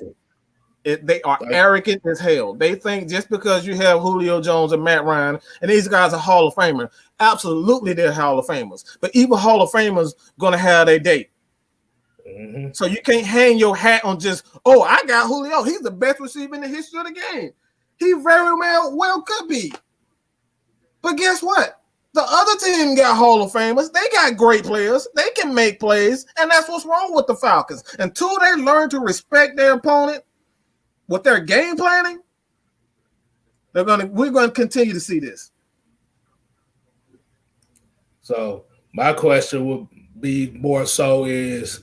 They are arrogant as hell. They think just because you have Julio Jones and Matt Ryan, and these guys are Hall of Famers, absolutely they're Hall of Famers. But even Hall of Famers going to have their day. Mm-hmm. So you can't hang your hat on just, I got Julio. He's the best receiver in the history of the game. He very well could be. But guess what? The other team got Hall of Famers. They got great players. They can make plays, and that's what's wrong with the Falcons. Until they learn to respect their opponent with their game planning, we're going to continue to see this. So my question would be more so is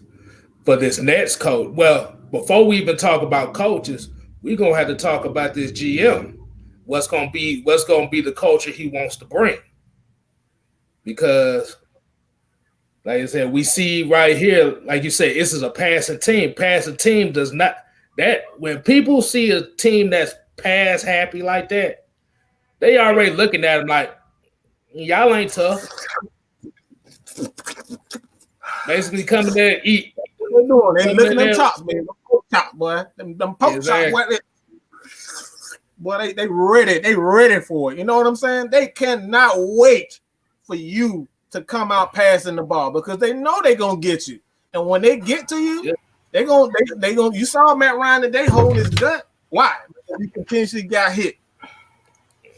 for this next coach. Well, before we even talk about coaches, we're going to have to talk about this GM. What's going to be the culture he wants to bring? because, like I said, we see right here, like you said, this is a passing team. Passing team does not that when people see a team that's pass happy like that, they already looking at them like y'all ain't tough. Basically, coming there and eat. What they doing? They licking them chops, man. Them pork chop, boy. Them pork Exactly. chops. Boy, they ready. They ready for it. You know what I'm saying? They cannot wait for you to come out passing the ball because they know they're gonna get you. And when they get to you, they gonna. You saw Matt Ryan today hold his gut. Why? Because he continuously got hit.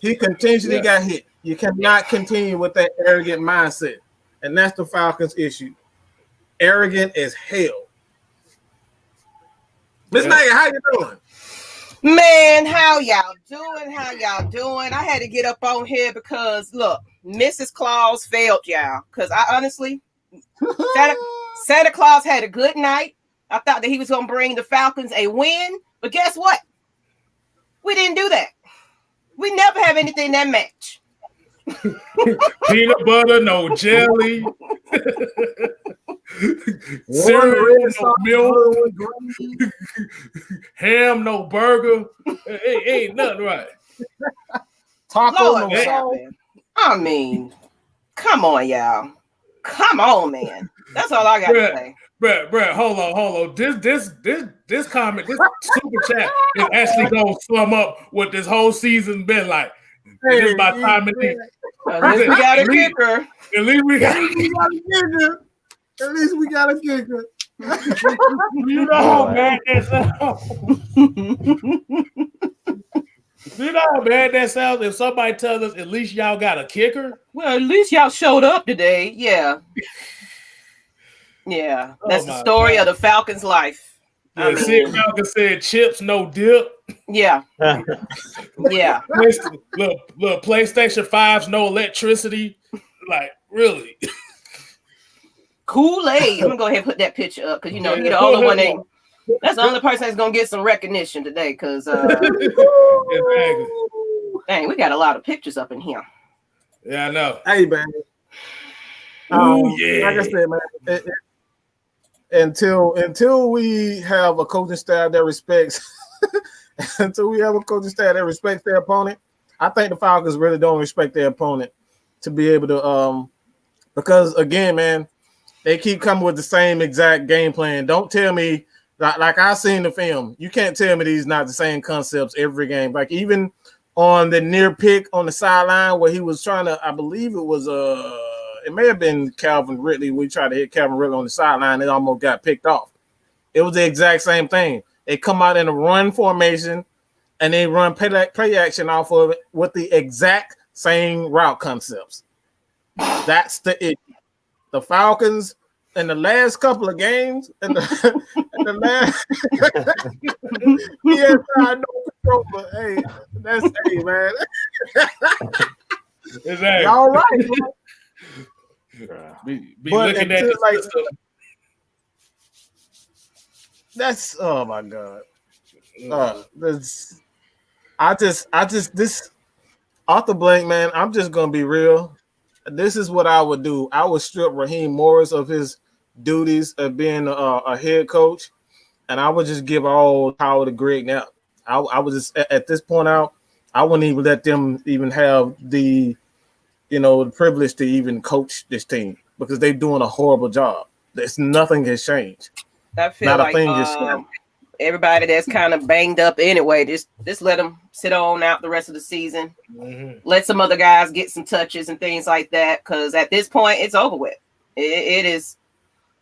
Got hit. You cannot continue with that arrogant mindset, and that's the Falcons' issue. Arrogant as hell. Miss Megan, how you doing? Man, how y'all doing? I had to get up on here because look, Mrs. Claus failed y'all. Because I honestly, Santa Claus had a good night. I thought that he was gonna bring the Falcons a win, but guess what? We didn't do that. We never have anything that match. Peanut butter, no jelly. Cereal, no milk. Ham, no burger. Ain't nothing right. Taco, Lord, no sauce. I mean, come on, y'all. Come on, man. That's all I got to say. Bruh, hold on. This comment, this super chat is actually gonna sum up what this whole season been like. This is my time in league. At least we got a kicker. At least we got a kicker. At least we got a kicker. You know how bad that sounds. You know how bad that sounds if somebody tells us at least y'all got a kicker? Well, at least y'all showed up today. Yeah. Yeah. That's the story of the Falcons' life. Yeah, Falcon said chips, no dip. Yeah. Yeah. Little PlayStation 5s, no electricity. Like, really? Kool-Aid. I'm gonna go ahead and put that picture up because you know he's the only one that's the only person that's gonna get some recognition today because exactly. Dang, we got a lot of pictures up in here. Yeah, I know. Hey, man. Yeah. Like I said, man, until we have a coaching staff that respects their opponent, I think the Falcons really don't respect their opponent to be able to because again, man, they keep coming with the same exact game plan. Don't tell me like I seen the film. You can't tell me these not the same concepts every game. Like even on the near pick on the sideline where he was trying to, I believe it was it may have been Calvin Ridley. We tried to hit Calvin Ridley on the sideline. It almost got picked off. It was the exact same thing. They come out in a run formation and they run play action off of it with the exact same route concepts. That's the issue. The Falcons in the last couple of games, in the last, he has no control. But hey, that's man. Exactly. All right. Be looking at the like, system. That's oh my god. This Arthur Blank, man. I'm just gonna be real. This is what I would do. I would strip Raheem Morris of his duties of being a head coach, and I would just give all power to Greg Knapp. I would just at this point out, I wouldn't even let them even have the the privilege to even coach this team because they're doing a horrible job. There's nothing has changed. I feel like everybody that's kind of banged up anyway, just let them sit on out the rest of the season. Mm-hmm. Let some other guys get some touches and things like that because at this point, it's over with. It is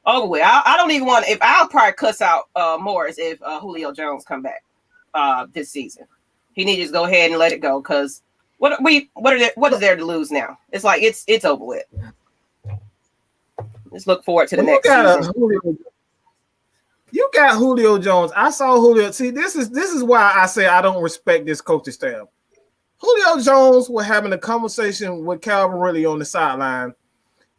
over with. I don't even want – I'll probably cuss out Morris if Julio Jones come back this season. He needs to just go ahead and let it go because what is there to lose now? It's like it's over with. Let's look forward to the next season. You got Julio Jones. I saw Julio. See, this is why I say I don't respect this coaching staff. Julio Jones was having a conversation with Calvin Ridley on the sideline,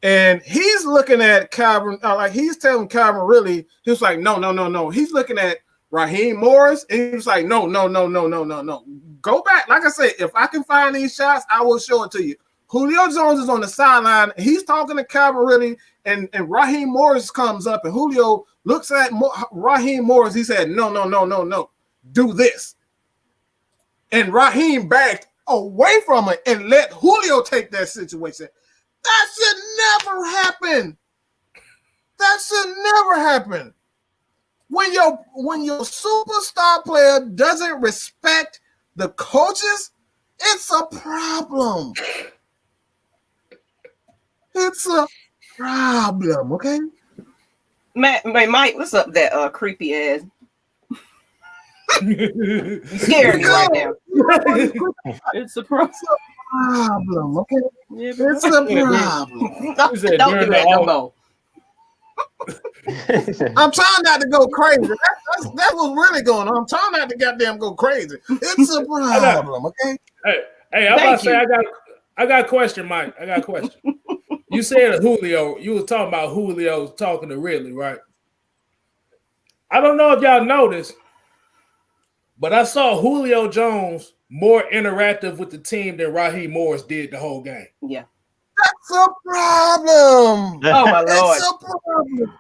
and he's looking at Calvin like he's telling Calvin Ridley. He was like, no. He's looking at Raheem Morris, and he was like, no. Go back. Like I said, if I can find these shots, I will show it to you. Julio Jones is on the sideline. He's talking to Calvin and Raheem Morris comes up, and Julio looks at Raheem Morris. He said, no. Do this. And Raheem backed away from it and let Julio take that situation. That should never happen. That should never happen. When your superstar player doesn't respect the coaches, it's a problem. It's a problem, okay? Mike, what's up that creepy ass? You scared me right now. It's a problem, okay? Yeah, it's a problem. Don't do that no more. I'm trying not to go crazy. That's what's really going on. I'm trying not to goddamn go crazy. It's a problem, okay? Hey, I'm about to say I got a question, Mike. I got a question. You said Julio. You was talking about Julio talking to Ridley, right? I don't know if y'all noticed, but I saw Julio Jones more interactive with the team than Raheem Morris did the whole game. Yeah. That's a problem. Oh, my Lord. It's a problem.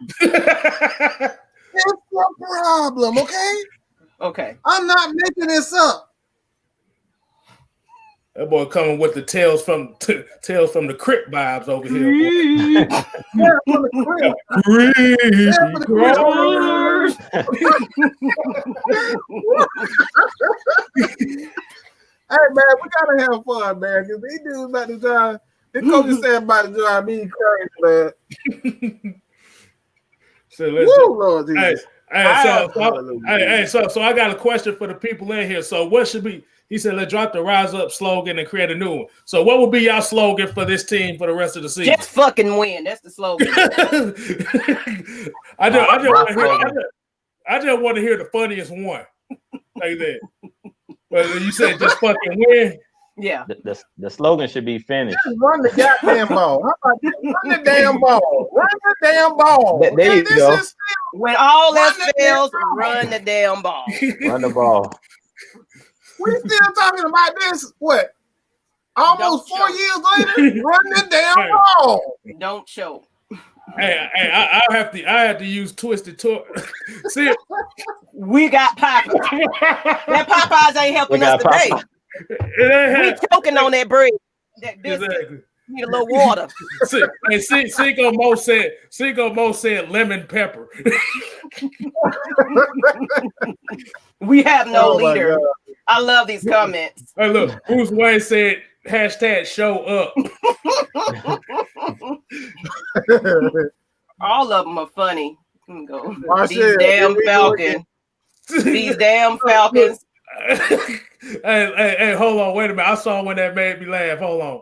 It's a problem, okay? Okay. I'm not making this up. That boy coming with the tales from the Crypt vibes over here. Yeah, from the Hey, man, we got to have fun, man, because these dudes about to drive. The coach said about to drive me crazy, man. So let's Lord Jesus. So I got a question for the people in here. So what should be? He said, "Let's drop the Rise Up slogan and create a new one." So what would be y'all slogan for this team for the rest of the season? Just fucking win. That's the slogan. I just want to hear the funniest one like that. But you said just fucking win. Yeah. The slogan should be finished. Just run the goddamn ball. How about that? Run the damn ball. Run the damn ball. There you go. When all else fails, run the damn ball. Run the ball. We still talking about this, what? Almost 4 years later? Run the damn ball. Don't choke. Hey, I have to use Twisted Tour. See, we got Popeyes. That Popeyes ain't helping us today. We choking on that bread. That biscuit. Exactly. Need a little water. And Cinco Mo said lemon pepper. We have no leader. God. I love these comments. Hey, look, Bruce Wayne said #show up. All of them are funny. Go. These damn Falcons. These damn Falcons. Hey, hold on, wait a minute. I saw one that made me laugh. Hold on.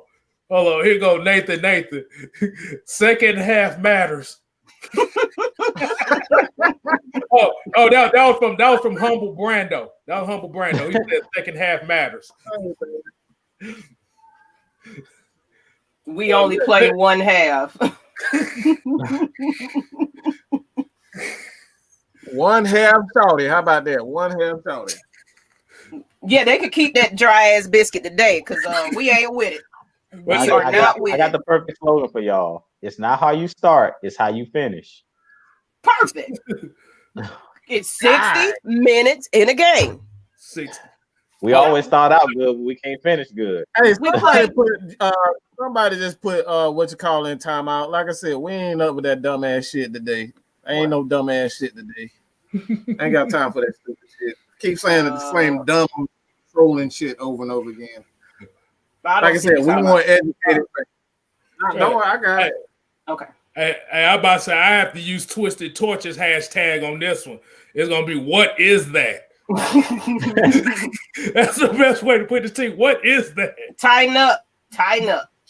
Here go Nathan. Second half matters. That was from Humble Brando. That was Humble Brando. He said second half matters. We only play one half. One half shorty. How about that? One half shorty. Yeah, they could keep that dry ass biscuit today because we ain't with it. I got the perfect slogan for y'all. It's not how you start, it's how you finish. Perfect. It's 60 minutes in a game. 60. We always start out good, but we can't finish good. Hey, somebody just put what you call in timeout. Like I said, we ain't up with that dumbass shit today. Ain't no dumbass shit today. Ain't got time for that stupid shit. Keep saying the same dumb trolling shit over and over again. Like I said, we want educated. No, I got it. Okay. Hey, I'm about to say I have to use Twisted Torches hashtag on this one. It's gonna be what is that? That's the best way to put the team. What is that? Tighten up.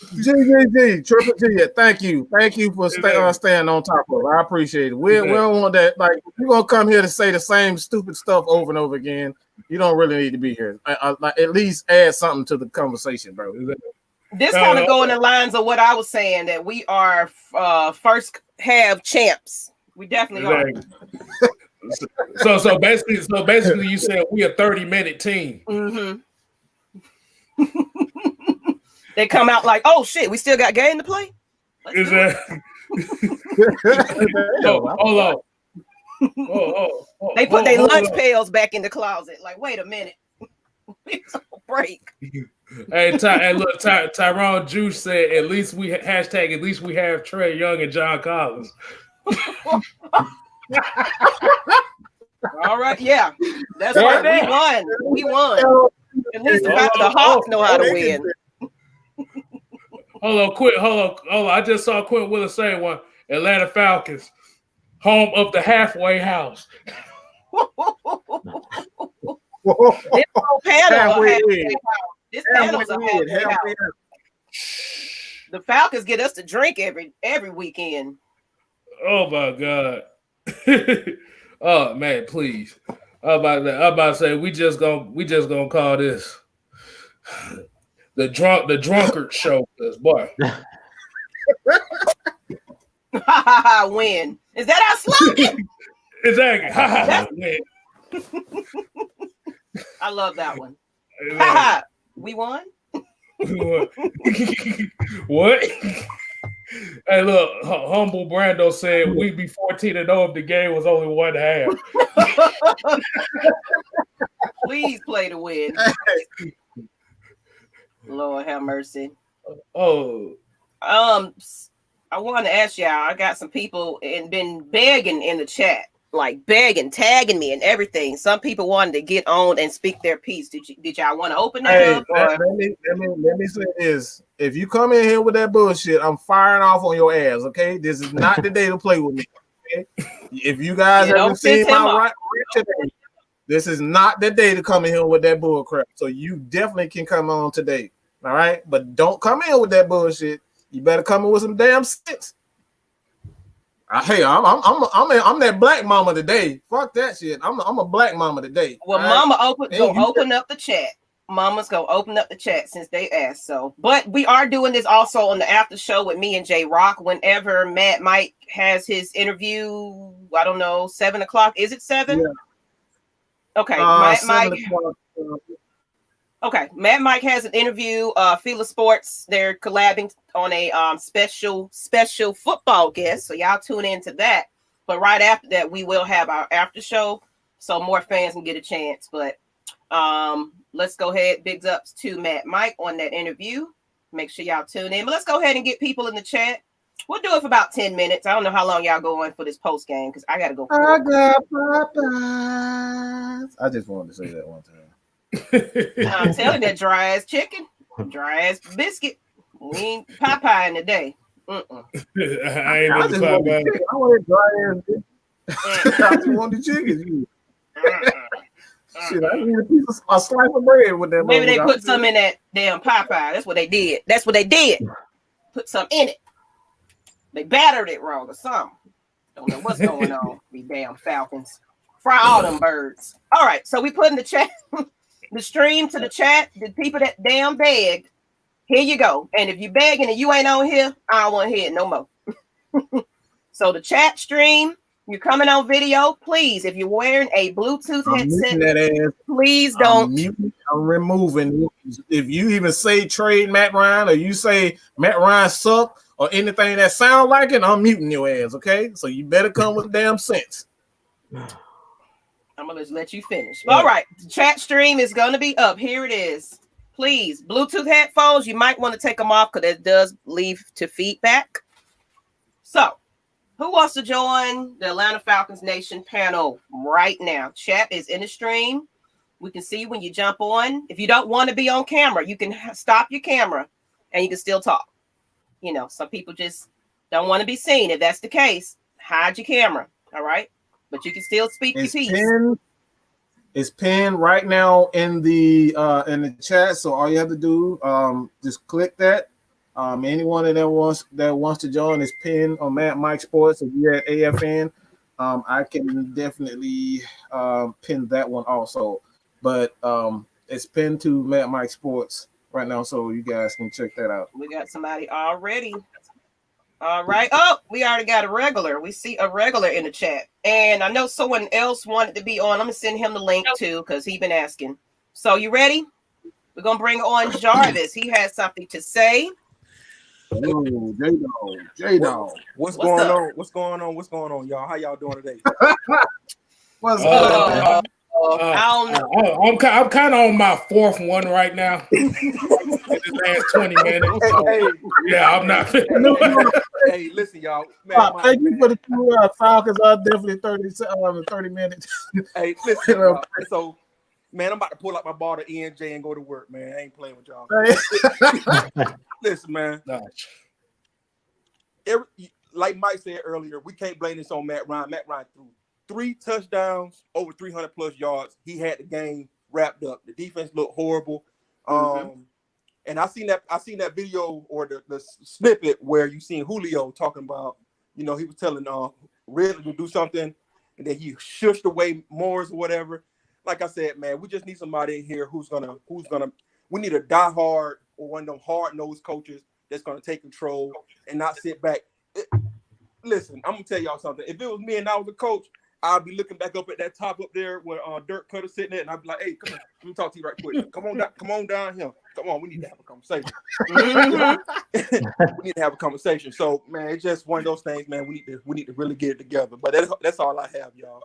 GGG, Triple G, thank you for staying on top of it. I appreciate it. We don't want that. Like, if you're gonna come here to say the same stupid stuff over and over again, you don't really need to be here. At least add something to the conversation, bro. This kind of go in the lines of what I was saying, that we are first half champs. We definitely are. So basically, you said we a 30-minute team. Mm-hmm. They come out like, oh shit, we still got game to play. Is that? Hold on. They put their lunch pails back in the closet. Like, wait a minute. Break. Hey, look, Tyrone Juice said, at least we have Trey Young and John Collins. All right, yeah. That's right. We won. At least the Hawks know how to win. Hold on. I just saw Quinn Willis say one. Atlanta Falcons, home of the halfway house. This whole panel this panel's a halfway house. The Falcons get us to drink every weekend. Oh my God. Oh man, please. I'm about to say we just gonna call this the drunkard show. This boy. Win. Is that our slogan? Exactly. Win. I love that one. We won. What? Hey, look, humble Brando said we'd be 14-0 if the game was only 1/2. Please play to win. Lord have mercy. Oh. I want to ask y'all, I got some people and been begging in the chat, like begging, tagging me and everything. Some people wanted to get on and speak their piece. Did y'all want to open that up? Let me say this. If you come in here with that bullshit, I'm firing off on your ass, okay? This is not the day to play with me. Okay? If you guys haven't seen my right today, this is not the day to come in here with that bull crap. So you definitely can come on today. All right? But don't come in with that bullshit. You better come in with some damn sense. Hey, I'm that black mama today. Fuck that shit. I'm a black mama today. Well, right? Mama open up the chat. Mama's gonna open up the chat since they asked. So, but we are doing this also on the after show with me and J Rock. Whenever Matt Mike has his interview, I don't know, 7:00. Is it 7? Yeah. Okay, Matt Mike. Okay, Matt Mike has an interview. Fila Sports, they're collabing on a special football guest. So y'all tune into that. But right after that, we will have our after show, so more fans can get a chance. But let's go ahead. Bigs ups to Matt Mike on that interview. Make sure y'all tune in. But let's go ahead and get people in the chat. We'll do it for about 10 minutes. I don't know how long y'all going for this post game because I got to go. I got Popeyes. I just wanted to say that one time. I'm telling you, that dry ass chicken, dry ass biscuit. We ain't Popeye in the day. I ain't just Popeye. I want dry ass biscuit. I just want the chicken. Shit, I need a slice of bread with that. Maybe they put some in that damn Popeye. That's what they did. Put some in it. They battered it wrong or something. Don't know what's going on. These damn Falcons. Fry all them birds. All right, so we put in the chat. The stream to the chat, the people that damn begged, here you go. And if you begging and you ain't on here, I don't want to hear it no more. So the chat stream, you're coming on video, please. If you're wearing a Bluetooth headset, please don't. I'm removing. If you even say trade Matt Ryan or you say Matt Ryan suck or anything that sound like it, I'm muting your ass, okay? So you better come with damn sense. I'm gonna just let you finish. All right, the chat stream is gonna be up. Here it is. Please, Bluetooth headphones, you might want to take them off because it does leave to feedback. So, who wants to join the Atlanta Falcons Nation panel right now? Chat is in the stream. We can see when you jump on. If you don't want to be on camera, you can stop your camera and you can still talk. You know, some people just don't want to be seen. If that's the case, hide your camera. All right. But you can still speak your piece. It's pinned right now in the chat. So all you have to do, just click that. Anyone that wants to join is pinned on Matt Mike Sports. If you're at AFN, I can definitely pin that one also. But it's pinned to Matt Mike Sports right now, so you guys can check that out. We got somebody already. All right. Oh, we already got a regular. We see a regular in the chat. And I know someone else wanted to be on. I'm going to send him the link too because he's been asking. So you ready? We're gonna bring on Jarvis. He has something to say. Ooh, J-Dog. What's What's going up? on? What's going on? What's going on, y'all? How y'all doing today? What's I up? don't know. I'm kind of on my fourth one right now. In the last 20 minutes. So, yeah, I'm not. Hey, listen, y'all. Man, Thank you for the 2 Falcons are definitely 30 minutes. Hey, listen, y'all. So, man, I'm about to pull out my ball to ENJ and go to work, man. I ain't playing with y'all. Listen, man. Like Mike said earlier, we can't blame this on Matt Ryan. Matt Ryan threw 3 touchdowns, over 300 plus yards. He had the game wrapped up. The defense looked horrible. And I seen that video or the snippet where you seen Julio talking about, he was telling Ridley to do something, and then he shushed away Morris or whatever. Like I said, man, we just need somebody in here who's gonna. We need a diehard or one of them hard-nosed coaches that's gonna take control and not sit back. Listen, I'm gonna tell y'all something. If it was me and I was a coach, I'd be looking back up at that top up there where Dirk Cutter sitting there, and I'd be like, "Hey, come on, let me talk to you right quick. Come on down here. Come on, we need to have a conversation. We need to have a conversation." So, man, it's just one of those things, man. We need to really get it together. But that's all I have, y'all.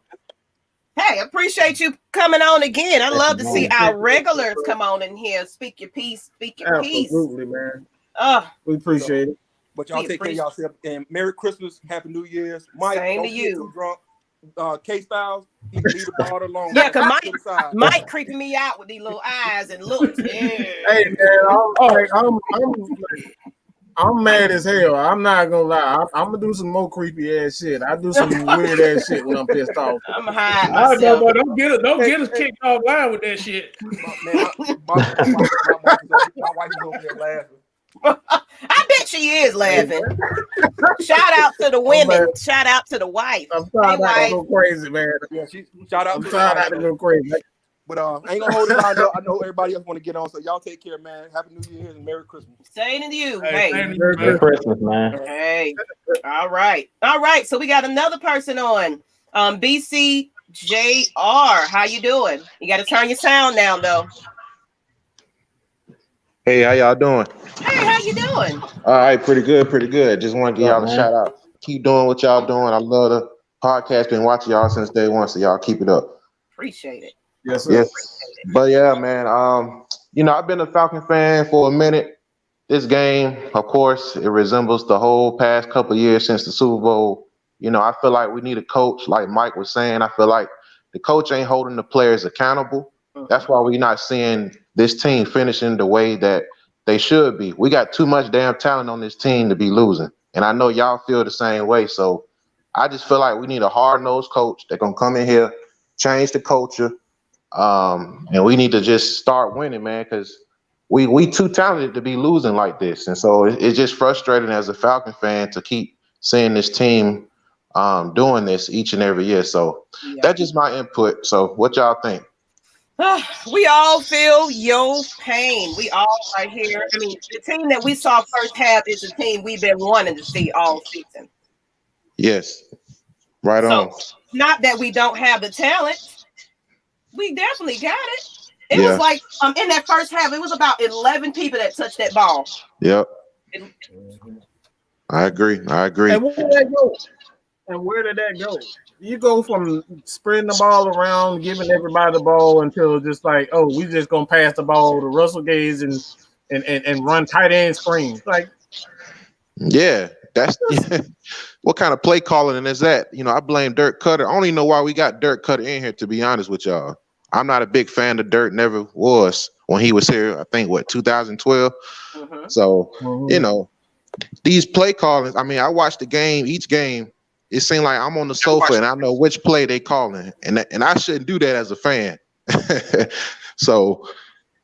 Hey, appreciate you coming on again. I love to see our regulars come on in here. Speak your piece. Speak your piece. Absolutely, man. We appreciate it. But y'all take care of yourself. And Merry Christmas, Happy New Year's. Mike, Same don't to get you. too drunk. K-Styles, leave the ball alone. Yeah, because Mike creeping me out with these little eyes and looks. Yeah. Hey, man, I'm mad as hell. I'm not gonna lie. I'm gonna do some more creepy ass shit. I do some weird ass shit when I'm pissed off. I'm high I know, myself. but don't get us kicked offline with that shit. My wife is over there laughing. I bet she is laughing. Shout out to the women. Shout out to the wife. I'm trying not to go crazy, man. Yeah, shout out. I'm trying not to go crazy. But I ain't gonna hold it down. I know everybody else want to get on, so y'all take care, man. Happy New Year and Merry Christmas. Same to you. Hey, Merry Christmas, man. Hey. All right. So we got another person on. BCJR. How you doing? You got to turn your sound down though. Hey, how y'all doing? Hey, how you doing? All right, pretty good. Just want to give y'all a shout out. Keep doing what y'all doing. I love the podcast. Been watching y'all since day one, so y'all keep it up. Appreciate it. Yes, sir. Yes. But yeah, man. I've been a Falcon fan for a minute. This game, of course, it resembles the whole past couple of years since the Super Bowl. I feel like we need a coach, like Mike was saying. I feel like the coach ain't holding the players accountable. That's why we're not seeing this team finishing the way that they should be. We got too much damn talent on this team to be losing. And I know y'all feel the same way. So I just feel like we need a hard-nosed coach that's going to come in here, change the culture, and we need to just start winning, man, because we too talented to be losing like this. And so it's just frustrating as a Falcon fan to keep seeing this team doing this each and every year. So that's just my input. So what y'all think? We all feel your pain. We all are here. I mean, the team that we saw first half is the team we've been wanting to see all season. Yes. Right on. Not that we don't have the talent. We definitely got it. It was like in that first half, it was about 11 people that touched that ball. Yep. I agree. And where did that go? You go from spreading the ball around, giving everybody the ball until just like, oh, we just gonna pass the ball to Russell Gage and run tight end screens. Like, yeah, that's what kind of play calling is that? I blame Dirk Cutter. I don't even know why we got Dirk Cutter in here, to be honest with y'all. I'm not a big fan of Dirk, never was when he was here, I think 2012. So these play callings, I watched the game, each game. It seemed like I'm on the sofa and I know which play they calling, and I shouldn't do that as a fan. So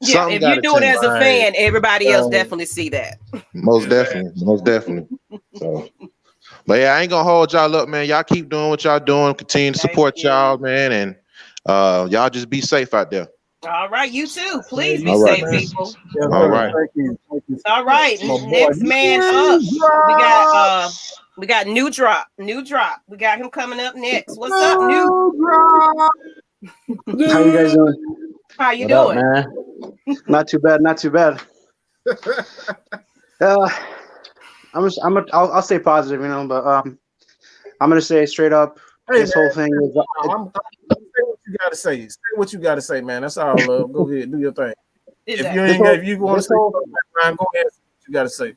if you do it as a fan, everybody else definitely see that. Most definitely. So, but yeah, I ain't gonna hold y'all up, man. Y'all keep doing what y'all doing. Continue to support y'all, man, and y'all just be safe out there. All right, you too. Please be safe, people. Yeah, all right. Thank you. All right, next man up. We got New Drop. We got him coming up next. What's up, New Drop? How you guys doing? How you What doing? up, man? Not too bad. Not too bad. I'll stay positive, but I'm gonna say straight up, this whole thing is. Say what you gotta say. Say what you gotta say, man. That's all. Go ahead, do your thing. If you want to say something, Ryan, go ahead. Say what you gotta say.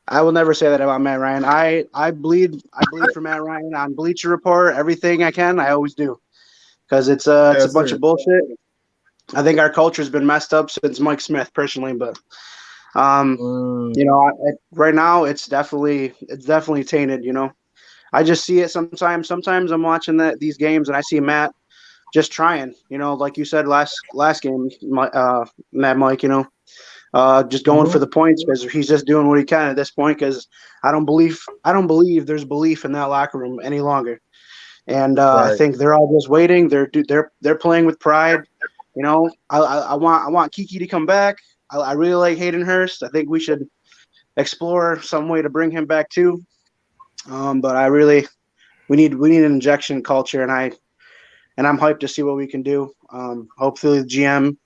I will never say that about Matt Ryan. I bleed for Matt Ryan on Bleacher Report. Everything I can, I always do, because it's a bunch of bullshit. I think our culture has been messed up since Mike Smith, personally, but right now it's definitely tainted. I just see it sometimes. Sometimes I'm watching these games and I see Matt just trying. Like you said last game, Matt Mike. Just going for the points because he's just doing what he can at this point. Because I don't believe there's belief in that locker room any longer, and I think they're all just waiting. They're playing with pride. I want Kiki to come back. I really like Hayden Hurst. I think we should explore some way to bring him back too. But we need an injection culture, and I'm hyped to see what we can do. Hopefully the GM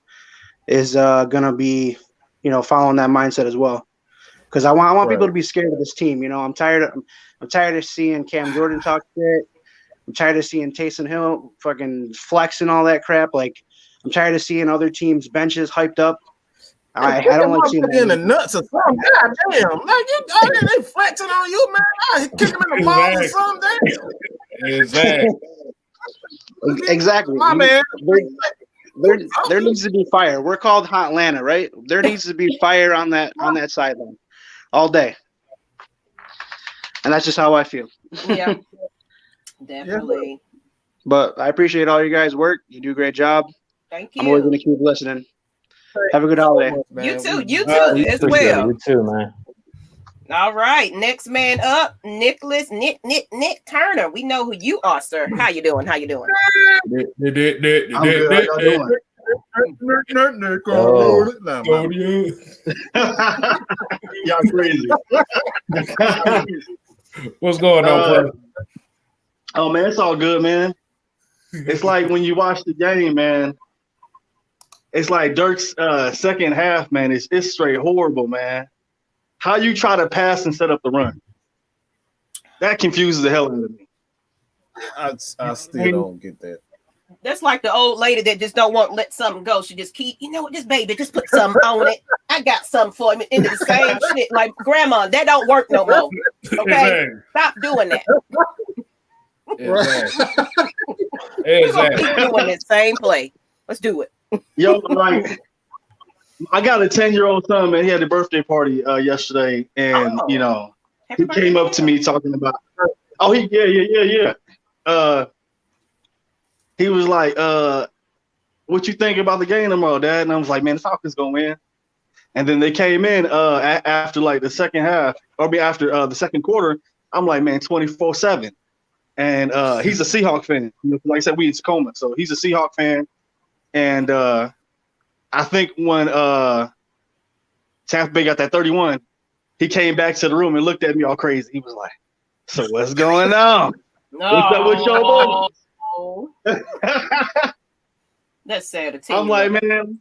is gonna be following that mindset as well, because I want people to be scared of this team. I'm tired of seeing Cam Jordan talk shit. I'm tired of seeing Taysom Hill fucking flex and all that crap. Like, I'm tired of seeing other teams' benches hyped up. I don't like seeing that in the nuts or something. God damn, like they flexing on you, man. I kick him in the balls or something. Exactly. My man. There needs to be fire. We're called Hot Atlanta, right? There needs to be fire on that sideline all day, and that's just how I feel. Yeah, definitely. But I appreciate all you guys' work. You do a great job. Thank you. I'm always going to keep listening. Have a good holiday. You too, as well. You too, man. All right, next man up, Nicholas Nick Turner. We know who you are, sir. How you doing? I'm good. How y'all doing? Y'all crazy. What's going on, brother? Oh man, it's all good, man. It's like when you watch the game, man. It's like Dirk's second half, man. It's straight horrible, man. How you try to pass and set up the run? That confuses the hell out of me. I still don't get that. That's like the old lady that just don't want to let something go. She just keep, this baby, just put something on it. I got something for him. Into the same shit. Like, grandma, that don't work no more. Okay? Stop doing that. We're gonna keep doing the same play. Let's do it. Yo, like, I got a 10-year-old son, man. He had a birthday party yesterday, and he came up to me talking about. Oh, yeah. He was like, "What you think about the game tomorrow, Dad?" And I was like, "Man, the Falcons gonna win." And then they came in after like the second half, after the second quarter. I'm like, "Man, 24-7." And he's a Seahawk fan. Like I said, we in Tacoma, so he's a Seahawk fan. And I think when Tampa Bay got that 31, he came back to the room and looked at me all crazy. He was like, "So what's going on? What's up with your boy?" That's sad to tell I'm like, man,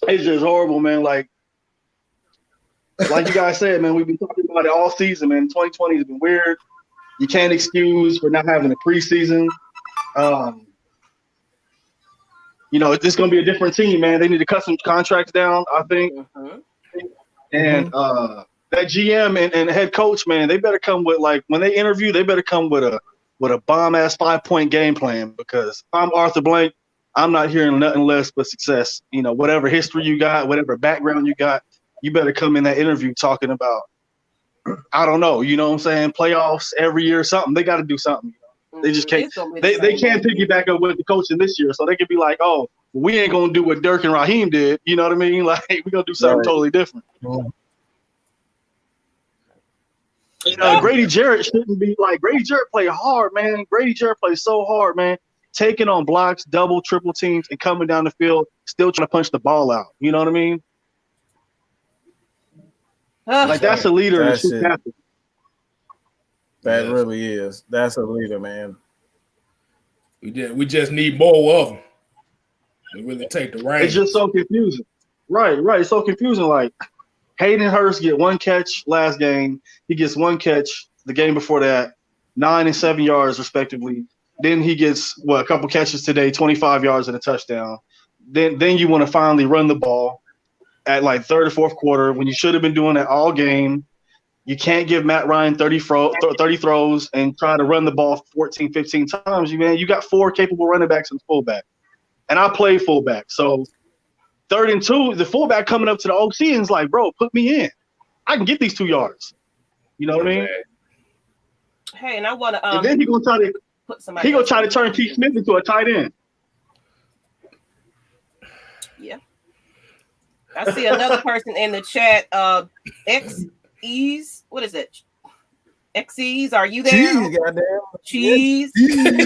it's just horrible, man. Like you guys said, man, we've been talking about it all season, man. 2020 has been weird. You can't excuse for not having a preseason. It's going to be a different team, man. They need to cut some contracts down, I think. And that GM and head coach, man, they better come with, like, when they interview, they better come with a bomb-ass 5-point game plan, because if I'm Arthur Blank, I'm not hearing nothing less but success. Whatever history you got, whatever background you got, you better come in that interview talking about, I don't know, you know what I'm saying, playoffs every year or something. They got to do something. They just can't. They can't piggyback up with the coaching this year, so they could be like, "Oh, we ain't gonna do what Dirk and Raheem did." You know what I mean? Like, we're gonna do something totally different. Grady Jarrett shouldn't be like. Grady Jarrett play hard, man. Grady Jarrett plays so hard, man. Taking on blocks, double, triple teams, and coming down the field, still trying to punch the ball out. You know what I mean? Like, that's a leader. That really is. That's a leader, man. We just need more of them. They really take the reins. It's just so confusing. Right. It's so confusing. Like Hayden Hurst get one catch last game. He gets one catch the game before that, 9 and 7 yards respectively. Then he gets a couple catches today, 25 yards and a touchdown. Then you want to finally run the ball at like third or fourth quarter when you should have been doing that all game. You can't give Matt Ryan 30 throws and try to run the ball 14, 15 times. You got 4 capable running backs and fullback. And I play fullback. So 3rd and 2, the fullback coming up to the OC and is like, bro, put me in. I can get these 2 yards. You know what I mean? Hey, and I want to and then he's gonna try to turn Keith Smith into a tight end. Yeah. I see another person in the chat. XEs. What is it? XEs, are you there? Cheese.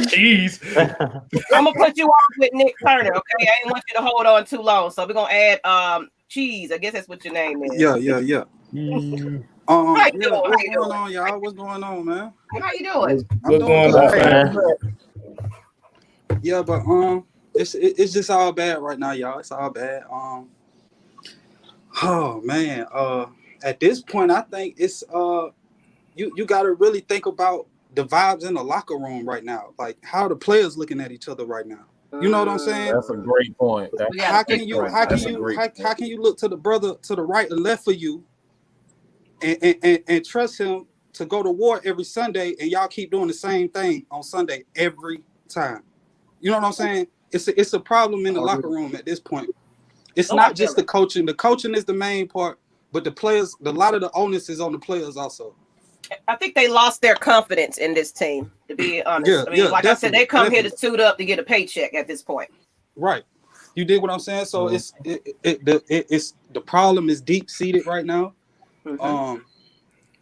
Cheese. I'm gonna put you on with Nick Turner, okay? I didn't want you to hold on too long, so we're gonna add Cheese. I guess that's what your name is. Yeah. How you doing? What's going on, y'all? What's going on, man? How you doing? What's going on, man? Yeah, but it's just all bad right now, y'all. It's all bad. Oh man. At this point, I think it's you got to really think about the vibes in the locker room right now, like how the players looking at each other right now. You know what I'm saying? That's a great point. How can you look to the brother to the right and left for you, and trust him to go to war every Sunday, and y'all keep doing the same thing on Sunday every time? You know what I'm saying? It's a problem in the locker room at this point. It's not just the coaching. The coaching is the main part, but the players, a lot of the onus is on the players also. I think they lost their confidence in this team, to be honest. I said, they come here to suit up to get a paycheck at this point. Right. You dig what I'm saying? So it's the problem is deep seated right now. Mm-hmm.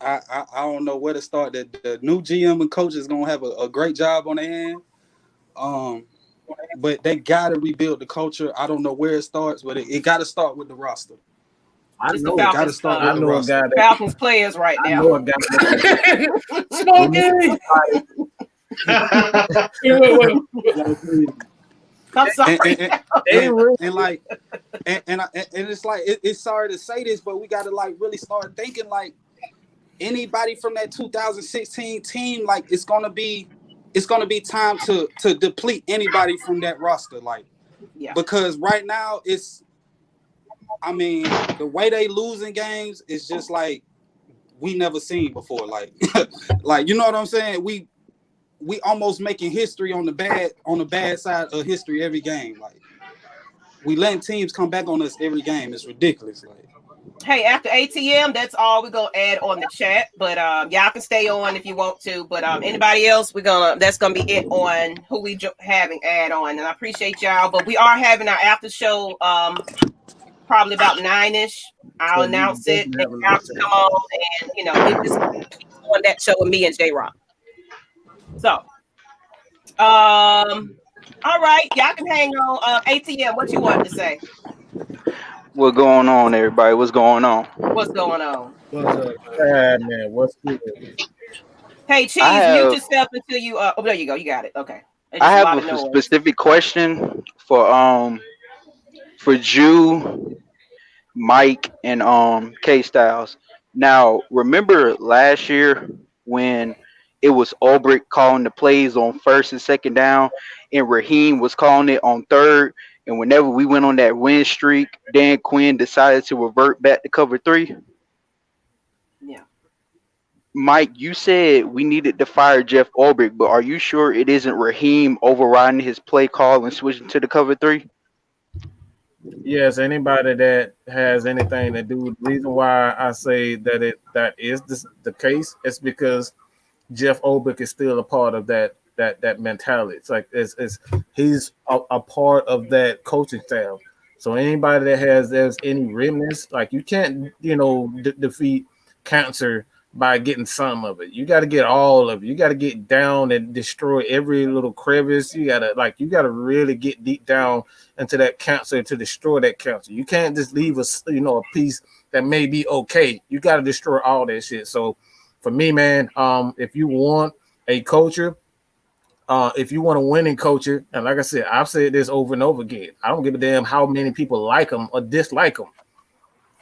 I don't know where to start. The new GM and coach is gonna have a great job on their hand. But they gotta rebuild the culture. I don't know where it starts, but it gotta start with the roster. I know it gotta start with the roster. Falcons players right now. Smoke it. I'm sorry. And it's like it's sorry to say this, but we gotta like really start thinking like anybody from that 2016 team, like it's gonna be time to deplete anybody from that roster, like because right now the way they losing games is just like we never seen before. Like like you know what I'm saying? We almost making history on the bad side of history every game. Like we letting teams come back on us every game. It's ridiculous. Like hey, after ATM, that's all we're gonna add on the chat. But y'all can stay on if you want to. But anybody else, that's gonna be it on who we having add on. And I appreciate y'all. But we are having our after show probably about 9ish. I'll announce it and y'all can come on and it just on that show with me and J Rock. So all right, y'all can hang on. ATM, what you wanted to say? What's going on, everybody? What's going on? What's going on? What's up, man? What's good? Hey, Cheese, mute yourself until you. Oh, there you go. You got it. Okay. I have a specific question for Jew, Mike, and K Styles. Now, remember last year when it was Ulbrich calling the plays on 1st and 2nd down, and Raheem was calling it on 3rd. And whenever we went on that win streak, Dan Quinn decided to revert back to cover 3. Yeah. Mike, you said we needed to fire Jeff Ulbrich, but are you sure it isn't Raheem overriding his play call and switching to the cover 3? Yes, anybody that has anything to do with the reason why I say that is the case, it's because Jeff Ulbrich is still a part of that mentality. It's like he's a part of that coaching staff. So anybody that there's any remnants, like you can't defeat cancer by getting some of it. You got to get all of it. You got to get down and destroy every little crevice. You got to really get deep down into that cancer to destroy that cancer. You can't just leave a piece that may be okay. You got to destroy all that shit. So for me, man, if you want a culture, if you want to win in culture, and like I said, I've said this over and over again, I don't give a damn how many people like them or dislike them.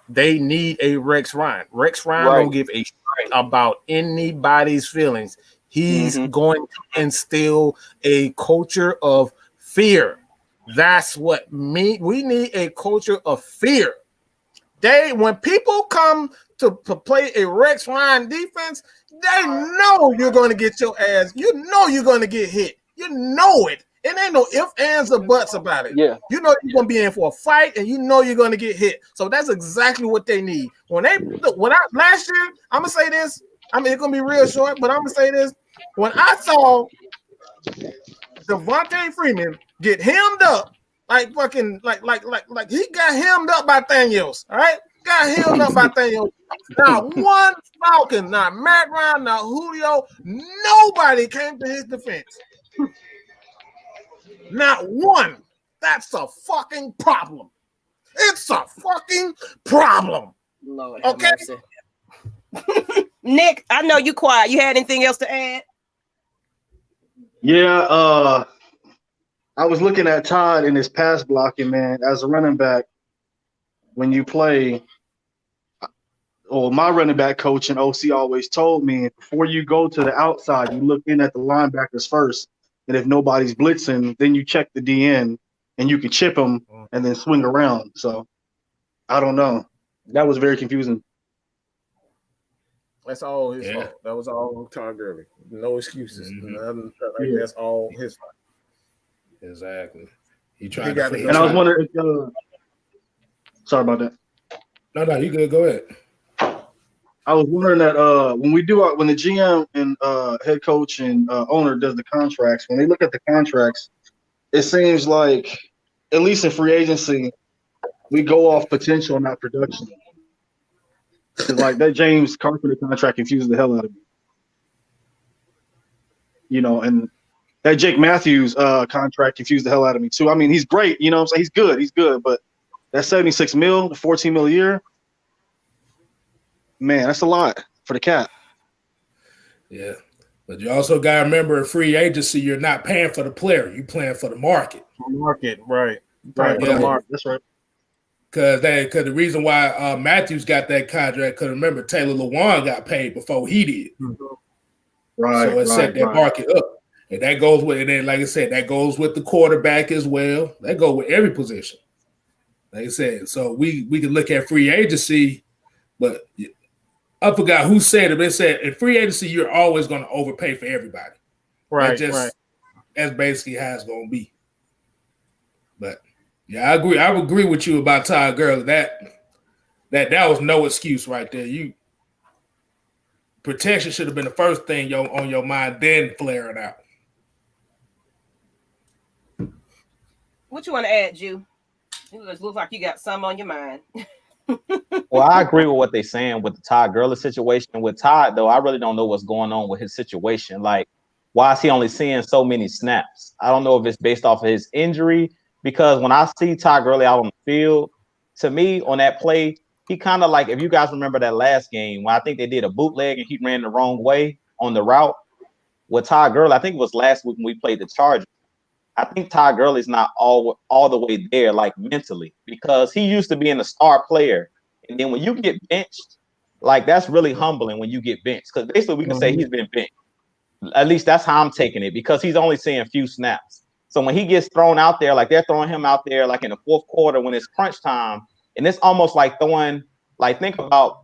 They need a Rex Ryan. Rex Ryan don't give a shit about anybody's feelings. He's going to instill a culture of fear. That's what we need, a culture of fear. When people come to play a Rex Ryan defense, they know you're going to get your ass. You know you're going to get hit. You know it. It ain't no ifs, ands, or buts about it. Yeah. You know you're going to be in for a fight, and you know you're going to get hit. So that's exactly what they need. Last year, I'm going to say this. I mean, it's going to be real short, but I'm going to say this. When I saw Devontae Freeman get hemmed up, like he got hemmed up by Thaniels, all right? Got hemmed up by Thaniels. Not one Falcon, not Matt Ryan, not Julio, nobody came to his defense. Not one. That's a fucking problem. It's a fucking problem. Lord, okay? Nick, I know you quiet. You had anything else to add? Yeah, I was looking at Todd in his pass blocking, man, as a running back. When you play, or my running back coach and OC always told me, before you go to the outside, you look in at the linebackers first. And if nobody's blitzing, then you check the DN and you can chip them and then swing around. So I don't know. That was very confusing. That's all his fault. That was all Todd Gurley. No excuses. That's all his fault. Exactly. He tried to. And I was wondering if, sorry about that. No, you good. Go ahead. I was wondering that when the GM and head coach and owner does the contracts, when they look at the contracts, it seems like, at least in free agency, we go off potential, not production. Because like that James Carpenter contract confuses the hell out of me. You know, and that Jake Matthews contract confused the hell out of me too. I mean, he's great. You know what I'm saying? He's good. But that $76 million, the $14 million a year, man, that's a lot for the cap. Yeah. But you also got to remember, in free agency, you're not paying for the player. You're playing for the market. Market, right. Right. Yeah. Market. That's right. Because the reason why Matthews got that contract, because remember, Taylor Lewan got paid before he did. Right. So it set that market up. And that goes with, and then, like I said, that goes with the quarterback as well. That goes with every position. Like I said, so we can look at free agency, but I forgot who said it. They said in free agency, you're always going to overpay for everybody. Right, That's basically how it's going to be. But yeah, I agree. I would agree with you about Todd Gurley. That was no excuse right there. Protection should have been the first thing on your mind, then flaring out. What you want to add, Ju? It looks like you got some on your mind. Well, I agree with what they're saying with the Todd Gurley situation. With Todd, though, I really don't know what's going on with his situation. Like, why is he only seeing so many snaps? I don't know if it's based off of his injury, because when I see Todd Gurley out on the field, to me, on that play, he kind of like, if you guys remember that last game, when I think they did a bootleg and he ran the wrong way on the route with Todd Gurley, I think it was last week when we played the Chargers. I think Todd Gurley's not all the way there, like mentally, because he used to being a star player. And then when you get benched, like that's really humbling when you get benched. Because basically we can say he's been benched. At least that's how I'm taking it, because he's only seeing a few snaps. So when he gets thrown out there, like they're throwing him out there like in the fourth quarter when it's crunch time, and it's almost like throwing, like think about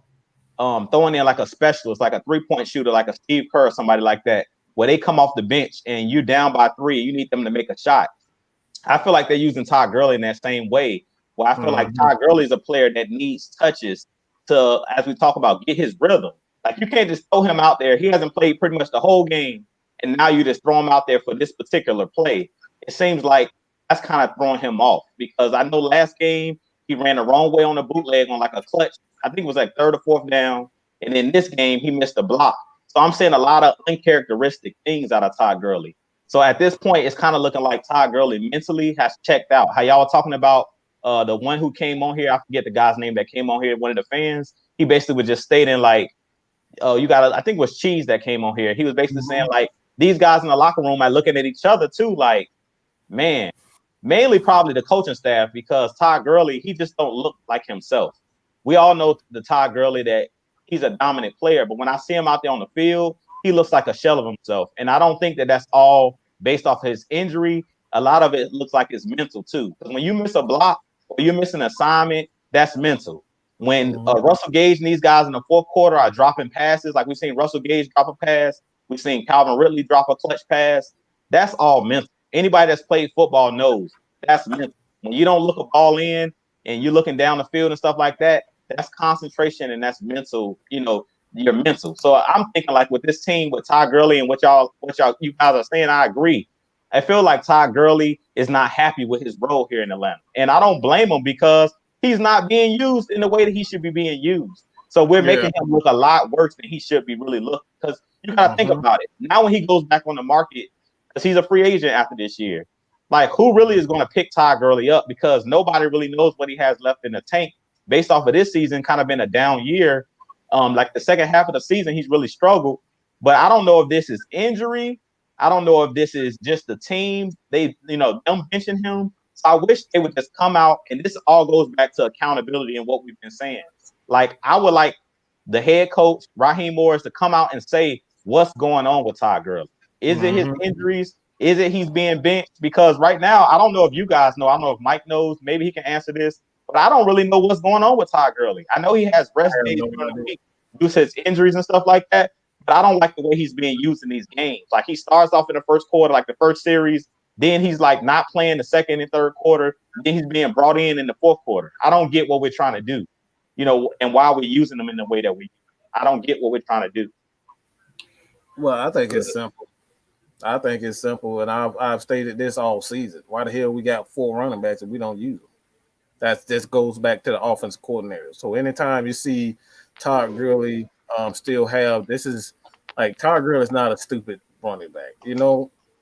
throwing in like a specialist, like a 3-point shooter, like a Steve Kerr or somebody like that, where they come off the bench and you're down by 3, you need them to make a shot. I feel like they're using Todd Gurley in that same way, where I feel like Todd Gurley is a player that needs touches to, as we talk about, get his rhythm. Like you can't just throw him out there. He hasn't played pretty much the whole game, and now you just throw him out there for this particular play. It seems like that's kind of throwing him off, because I know last game he ran the wrong way on a bootleg on like a clutch. I think it was like 3rd or 4th down, and in this game he missed a block. So I'm seeing a lot of uncharacteristic things out of Todd Gurley. So at this point, it's kind of looking like Todd Gurley mentally has checked out. How y'all were talking about the one who came on here, I forget the guy's name that came on here, one of the fans. He basically was just stating like, I think it was Cheese that came on here. He was basically saying like, these guys in the locker room are looking at each other too, like, man, mainly probably the coaching staff, because Todd Gurley, he just don't look like himself. We all know the Todd Gurley that he's a dominant player, but when I see him out there on the field, he looks like a shell of himself. And I don't think that that's all based off his injury. A lot of it looks like it's mental too. Because when you miss a block or you miss an assignment, that's mental. When Russell Gage and these guys in the fourth quarter are dropping passes, like we've seen Russell Gage drop a pass, we've seen Calvin Ridley drop a clutch pass, that's all mental. Anybody that's played football knows that's mental. When you don't look a ball in and you're looking down the field and stuff like that, that's concentration and that's mental, you're mental. So I'm thinking like with this team, with Todd Gurley and what you guys are saying, I agree. I feel like Todd Gurley is not happy with his role here in Atlanta. And I don't blame him because he's not being used in the way that he should be being used. So we're making him look a lot worse than he should be really looking, because you got to think about it. Now when he goes back on the market, because he's a free agent after this year, like who really is going to pick Todd Gurley up? Because nobody really knows what he has left in the tank based off of this season kind of been a down year. Like the second half of the season, he's really struggled. But I don't know if this is injury. I don't know if this is just the team. Them benching him. So I wish they would just come out, and this all goes back to accountability and what we've been saying. Like, I would like the head coach, Raheem Morris, to come out and say what's going on with Todd Gurley. Is it his injuries? Is it he's being benched? Because right now, I don't know if you guys know. I don't know if Mike knows. Maybe he can answer this. But I don't really know what's going on with Todd Gurley. I know he has rest days during the week due to his injuries and stuff like that. But I don't like the way he's being used in these games. Like, he starts off in the first quarter, like the first series. Then he's like not playing the second and third quarter. Then he's being brought in the fourth quarter. I don't get what we're trying to do, and why we're using them in the way that we. I don't get what we're trying to do. Well, I think it's simple. And I've stated this all season. Why the hell we got 4 running backs and we don't use them? This goes back to the offensive coordinator. So anytime you see Todd Gurley still have, this is like, Todd Gurley is not a stupid running back.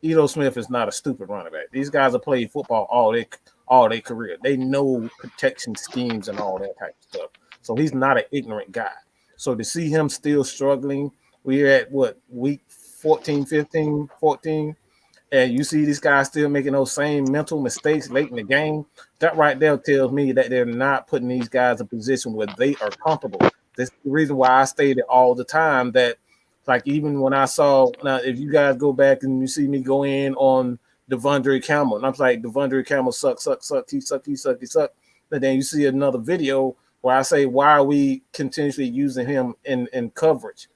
Ito Smith is not a stupid running back. These guys have played football all their career. They know protection schemes and all that type of stuff. So he's not an ignorant guy. So to see him still struggling, we're at week 14, 15, 14, and you see these guys still making those same mental mistakes late in the game, that right there tells me that they're not putting these guys in a position where they are comfortable. That's the reason why I stated all the time that, like, even when I saw, now if you guys go back and you see me go in on Devondre Campbell, and I'm like, Devondre Campbell sucks, he suck. But then you see another video where I say, why are we continuously using him in coverage?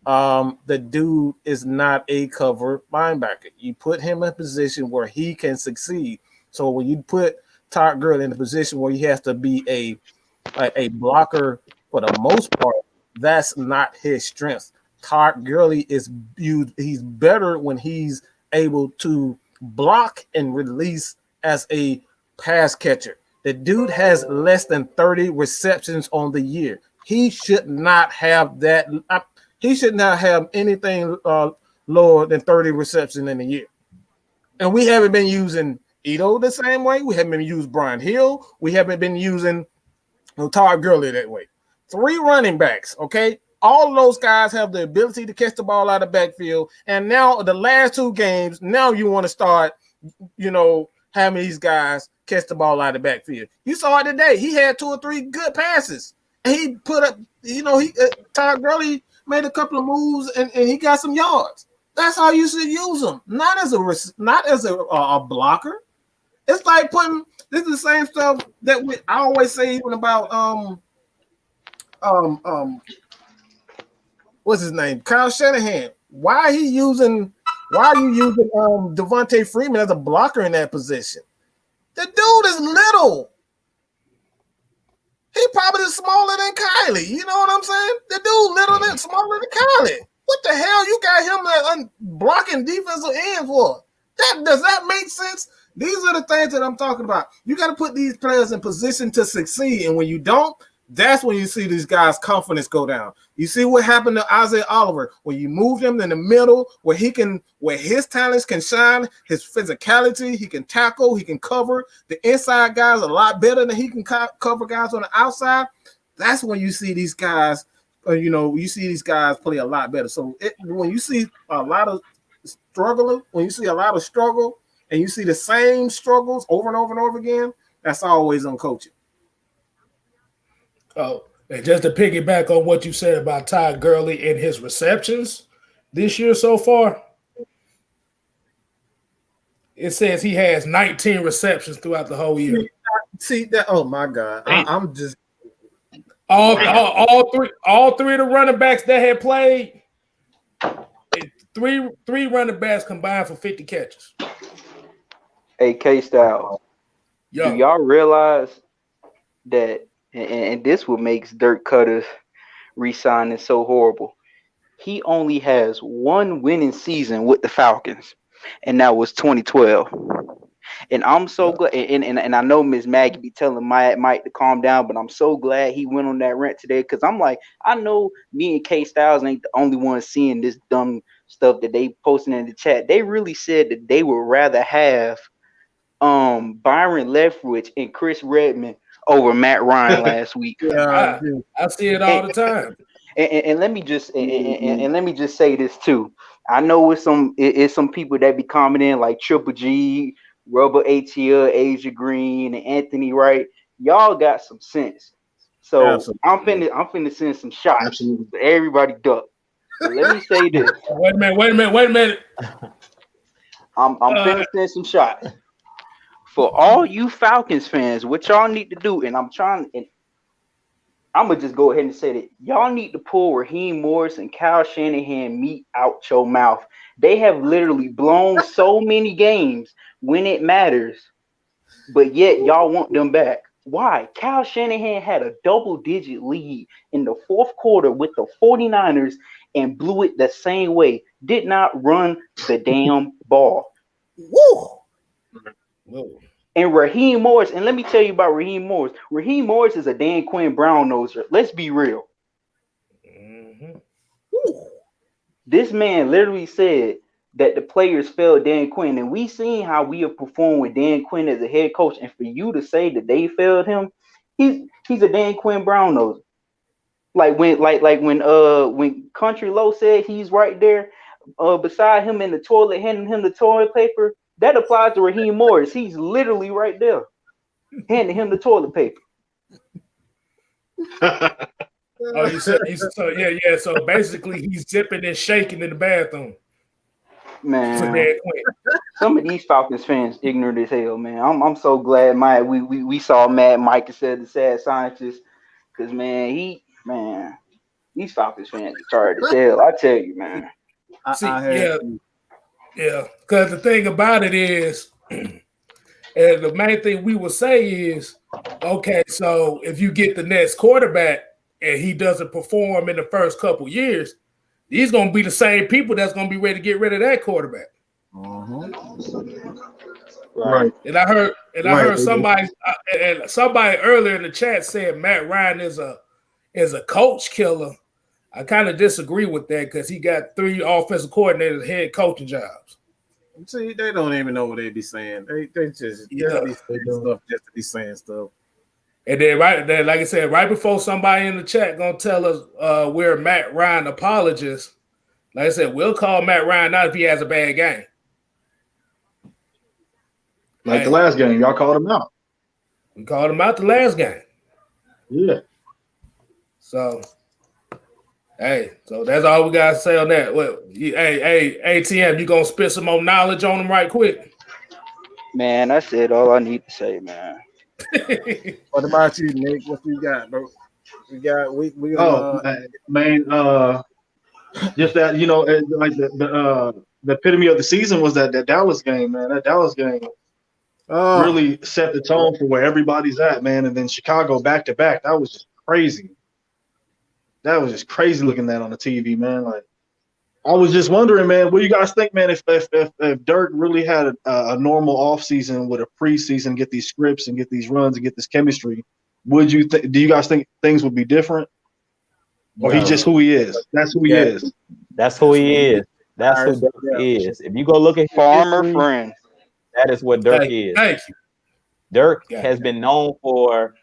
The dude is not a cover linebacker. You put him in a position where he can succeed. So when you put Todd Gurley in a position where he has to be a blocker for the most part, that's not his strength. Todd Gurley he's better when he's able to block and release as a pass catcher. The dude has less than 30 receptions on the year. He should not have that. He should not have anything lower than 30 receptions in a year. And we haven't been using Ito the same way. We haven't been using Brian Hill. We haven't been using Todd Gurley that way. 3 running backs, okay? All of those guys have the ability to catch the ball out of the backfield. And now the last 2 games, now you want to start, having these guys catch the ball out of the backfield. You saw it today. He had 2 or 3 good passes. And he put up, Todd Gurley made a couple of moves and he got some yards. That's how you should use them. Not as a blocker. It's like this is the same stuff that I always say even about what's his name? Kyle Shanahan. Why are you using Devontae Freeman as a blocker in that position? The dude is little. He probably is smaller than Kylie. You know what I'm saying? The dude little than smaller than Kylie. What the hell you got him blocking defensive end for? Does that make sense? These are the things that I'm talking about. You got to put these players in position to succeed. And when you don't, that's when you see these guys' confidence go down. You see what happened to Isaiah Oliver when you moved him in the middle, where his talents can shine, his physicality, he can tackle, he can cover. The inside guys a lot better than he can cover guys on the outside. That's when you see these guys, you see these guys play a lot better. So when you see a lot of struggling, when you see a lot of struggle, and you see the same struggles over and over and over again, that's always on coaching. Oh, and just to piggyback on what you said about Todd Gurley and his receptions this year so far, it says he has 19 receptions throughout the whole year. See that? Oh my God! I'm just all three of the running backs that had played. Three running backs combined for 50 catches. AK Styles. Yo. Do y'all realize that? And this what makes Dirk Cutter's re-signing so horrible. He only has one winning season with the Falcons, and that was 2012. And I'm so glad. And I know Miss Maggie be telling Mike to calm down, but I'm so glad he went on that rant today, because I'm like, I know me and K Styles ain't the only ones seeing this dumb stuff that they posting in the chat. They really said that they would rather have Byron Leftwich and Chris Redmond over Matt Ryan last week. I see it all the time. And let me just and let me just say this too. I know it's some people that be commenting like Triple G, Rubber ATL, Asia Green, and Anthony Wright. Y'all got some sense. So absolutely. I'm finna send some shots. Absolutely. So everybody duck. So let me say this. Wait a minute. I'm finna send some shots. For all you Falcons fans, what y'all need to do, and I'm gonna just go ahead and say that y'all need to pull Raheem Morris and Kyle Shanahan meat out your mouth. They have literally blown so many games when it matters, but yet y'all want them back. Why? Kyle Shanahan had a double-digit lead in the fourth quarter with the 49ers and blew it the same way. Did not run the damn ball. Woo! Whoa. And Raheem Morris, and let me tell you about Raheem Morris. Raheem Morris is a Dan Quinn brown noser. Let's be real. Mm-hmm. This man literally said that the players failed Dan Quinn, and we seen how we have performed with Dan Quinn as a head coach. And for you to say that they failed him, he's a Dan Quinn brown noser. Like when Country Low said he's right there beside him in the toilet, handing him the toilet paper. That applies to Raheem Morris. He's literally right there, handing him the toilet paper. You said so? Yeah. So basically, he's zipping and shaking in the bathroom. Man, some of these Falcons fans ignorant as hell, man. I'm so glad we saw Mad Mike instead of the sad scientist, because these Falcons fans are tired as hell. I tell you, man. Yeah, because the thing about it is, and the main thing we will say is, okay, so if you get the next quarterback and he doesn't perform in the first couple years, these going to be the same people that's going to be ready to get rid of that quarterback. Right. And I heard somebody earlier in the chat said Matt Ryan is a coach killer. I kind of disagree with that, because he got 3 offensive coordinators, head coaching jobs. See, they don't even know what they be saying. They just be saying stuff just to be saying stuff. And then like I said, right before somebody in the chat gonna tell us we're Matt Ryan apologists, like I said, we'll call Matt Ryan out if he has a bad game. Like the last game, y'all called him out. We called him out the last game. Yeah. So. Hey, so that's all we gotta say on that. Well, hey, ATM, you gonna spit some more knowledge on them right quick? Man, that's it. All I need to say, man. What about you, Nick? What you got, bro? We just that, like the epitome of the season was that Dallas game, man. That Dallas game really set the tone for where everybody's at, man. And then Chicago back to back. That was just crazy. That was just crazy looking at on the TV, man. Like, I was just wondering, man, what do you guys think, man, if Dirk really had a normal offseason with a preseason, get these scripts and get these runs and get this chemistry, do you guys think things would be different? Or he's just who he is? That's who he is. That's who he is. That's who Dirk is. If you go look at Farmer friend, that is what Dirk is. Thank you. Dirk has been known for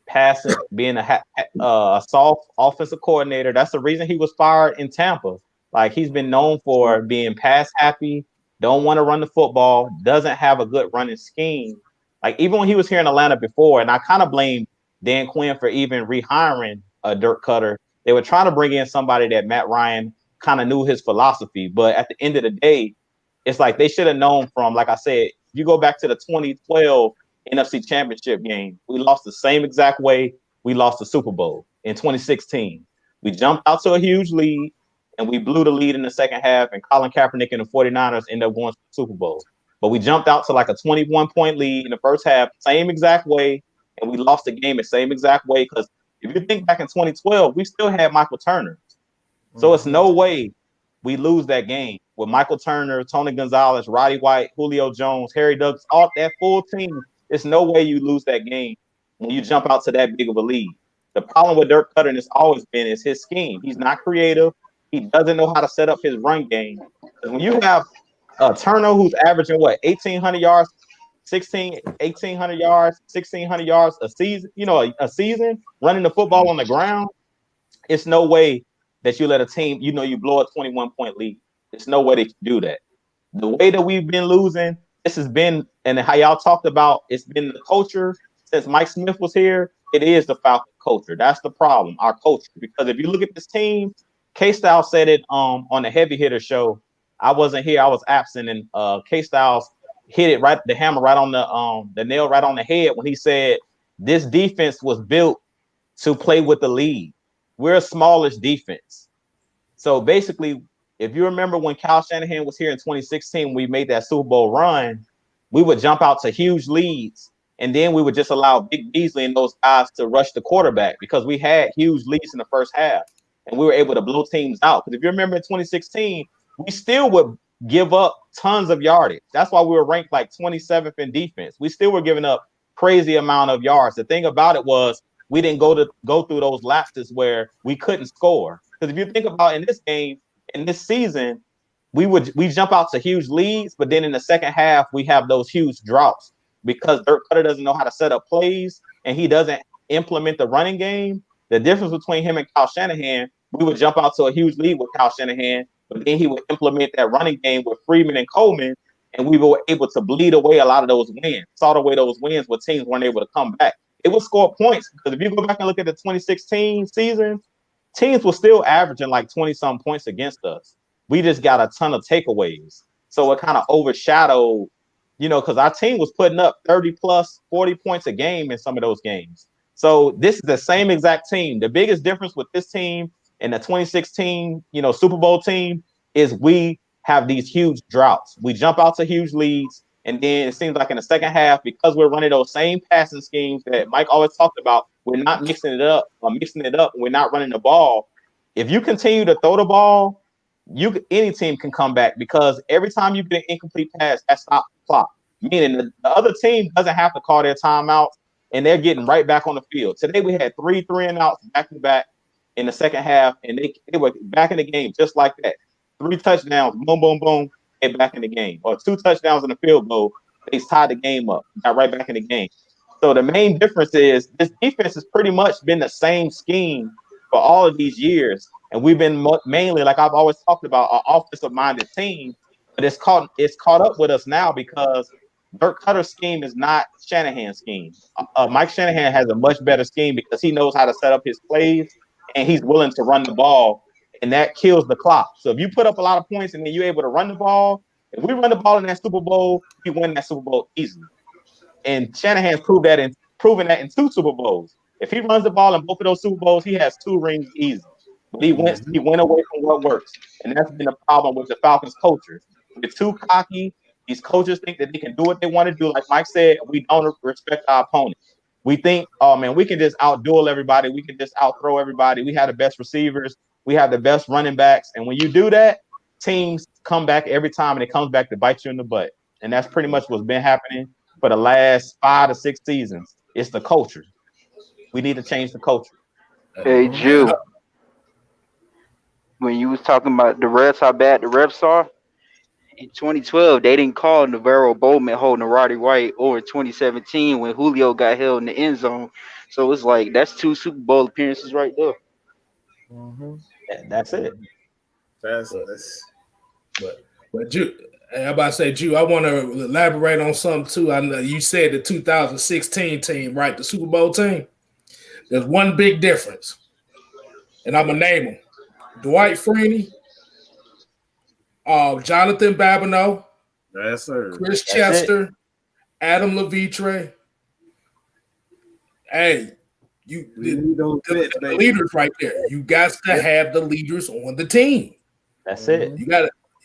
passing, being a soft offensive coordinator. That's the reason he was fired in Tampa. Like, he's been known for being pass happy, don't want to run the football, doesn't have a good running scheme. Like even when he was here in Atlanta before, and I kind of blame Dan Quinn for even rehiring Dirk Cutter. They were trying to bring in somebody that Matt Ryan kind of knew his philosophy. But at the end of the day, it's like they should have known from, like I said, you go back to the 2012 NFC Championship game. We lost the same exact way we lost the Super Bowl in 2016. We jumped out to a huge lead, and we blew the lead in the second half, and Colin Kaepernick and the 49ers ended up going to the Super Bowl. But we jumped out to like a 21-point lead in the first half, same exact way, and we lost the game the same exact way. Because if you think back in 2012, we still had Michael Turner. So it's no way we lose that game with Michael Turner, Tony Gonzalez, Roddy White, Julio Jones, Harry Douglas, all that full team. There's no way you lose that game when you jump out to that big of a lead. The problem with Dirk Cutter has always been is his scheme. He's not creative. He doesn't know how to set up his run game. Because when you have Turner who's averaging 1,800 yards, 1,800 yards, 1,600 yards a season, a season running the football on the ground, it's no way that you let a team, you blow a 21-point lead. There's no way that you do that. The way that we've been losing, this has been, and how y'all talked about, it's been the culture since Mike Smith was here. It is the Falcon culture. That's the problem, our culture. Because if you look at this team, K-Style said it on the Heavy Hitter show. I wasn't here. I was absent, and K-Styles hit it right, the hammer right on the nail right on the head when he said this defense was built to play with the lead. We're a smallish defense. So basically, if you remember when Kyle Shanahan was here in 2016, we made that Super Bowl run, we would jump out to huge leads, and then we would just allow Vic Beasley and those guys to rush the quarterback because we had huge leads in the first half, and we were able to blow teams out. Because if you remember in 2016, we still would give up tons of yardage. That's why we were ranked like 27th in defense. We still were giving up crazy amount of yards. The thing about it was we didn't go through those lapses where we couldn't score. Because if you think about in this game, in this season, we jump out to huge leads, but then in the second half, we have those huge drops because Dirk Cutter doesn't know how to set up plays and he doesn't implement the running game. The difference between him and Kyle Shanahan, we would jump out to a huge lead with Kyle Shanahan, but then he would implement that running game with Freeman and Coleman, and we were able to bleed away a lot of those wins, sort away those wins where teams weren't able to come back. It would score points because if you go back and look at the 2016 season, teams were still averaging like 20-some points against us. We just got a ton of takeaways. So it kind of overshadowed, because our team was putting up 30 plus 40 points a game in some of those games. So this is the same exact team. The biggest difference with this team and the 2016, Super Bowl team is we have these huge droughts. We jump out to huge leads. And then it seems like in the second half, because we're running those same passing schemes that Mike always talked about, we're not mixing it up. We're not running the ball. If you continue to throw the ball, any team can come back because every time you get an incomplete pass, that stops the clock. Meaning the other team doesn't have to call their timeout, and they're getting right back on the field. Today we had 3 3-and-outs back to back in the second half, and they were back in the game just like that. 3 touchdowns, boom, boom, boom. Get back in the game, or 2 touchdowns in the field goal, they tied the game up, got right back in the game. So the main difference is this defense has pretty much been the same scheme for all of these years, and we've been mainly, like I've always talked about, an offensive-minded team. But it's caught up with us now because Dirk Cutter's scheme is not Shanahan's scheme. Mike Shanahan has a much better scheme because he knows how to set up his plays, and he's willing to run the ball. And that kills the clock. So if you put up a lot of points and then you're able to run the ball, if we run the ball in that Super Bowl, we win that Super Bowl easily. And Shanahan's proven that in 2 Super Bowls. If he runs the ball in both of those Super Bowls, he has 2 rings easy. But he went away from what works. And that's been the problem with the Falcons culture. They're too cocky. These coaches think that they can do what they want to do. Like Mike said, we don't respect our opponents. We think, oh man, we can just out-duel everybody. We can just out-throw everybody. We have the best receivers. We have the best running backs. And when you do that, teams come back every time, and it comes back to bite you in the butt. And that's pretty much what's been happening for the last 5 to 6 seasons. It's the culture. We need to change the culture. Hey, Jew, when you was talking about the refs, how bad the refs are, in 2012, they didn't call Navarro Bowman holding Roddy White, or in 2017 when Julio got held in the end zone. So it's like that's 2 Super Bowl appearances right there. That's it. But Hey, I'm about to say, Drew, I want to elaborate on something too. I know you said the 2016 team, right? The Super Bowl team. There's one big difference, and I'm gonna name them: Dwight Freeney, Jonathan Babineau, Yes, sir. Chris Chester, Adam Levitre. Hey, the leaders right there. You got to have the leaders on the team. That's it. You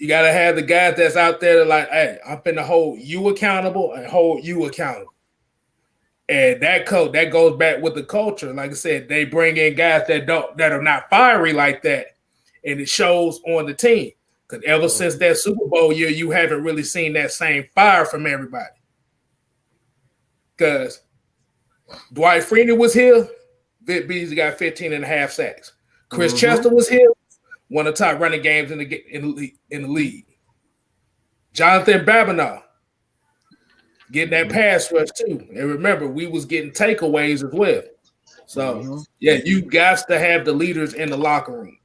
gotta have the guys that's out there that like, hey, I'm finna hold you accountable and hold you accountable. And that goes back with the culture. Like I said, they bring in guys that are not fiery like that, and it shows on the team. Because ever since that Super Bowl year, you haven't really seen that same fire from everybody. Because Dwight Freeney was here, Vic Beasley got 15 and a half sacks. Chris Chester was here, one of the top running games in the league. Jonathan Babineau getting that pass rush too. And remember, we was getting takeaways as well. So, yeah, you got to have the leaders in the locker room.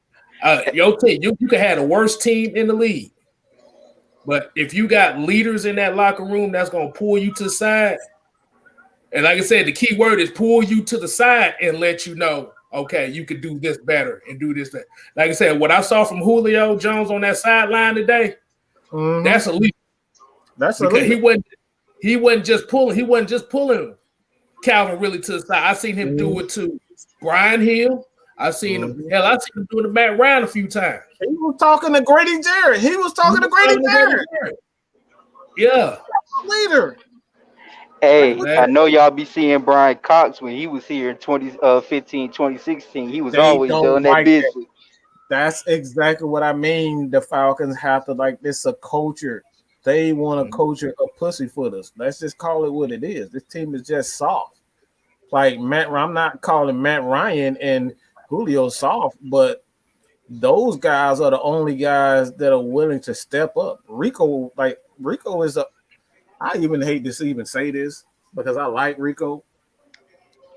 Your team, you can have the worst team in the league. But if you got leaders in that locker room that's going to pull you to the side, and like I said, the key word is pull you to the side and let you know, okay, you could do this better and do this better. Like I said, what I saw from Julio Jones on that sideline today, that's elite. That's because elite. he wasn't just pulling Calvin really to the side. I seen him do it to Brian Hill. I seen him do it to Matt Ryan a few times. He was talking to Grady Jarrett. Yeah. Leader. Hey, I know y'all be seeing Brian Cox when he was here in 2015, 2016. He was always doing that business. That's exactly what I mean. The Falcons have to this a culture. They want a culture of pussyfooters. Let's just call it what it is. This team is just soft. Like I'm not calling Matt Ryan and Julio soft, but those guys are the only guys that are willing to step up. Rico is I even hate to even say this because I like Rico,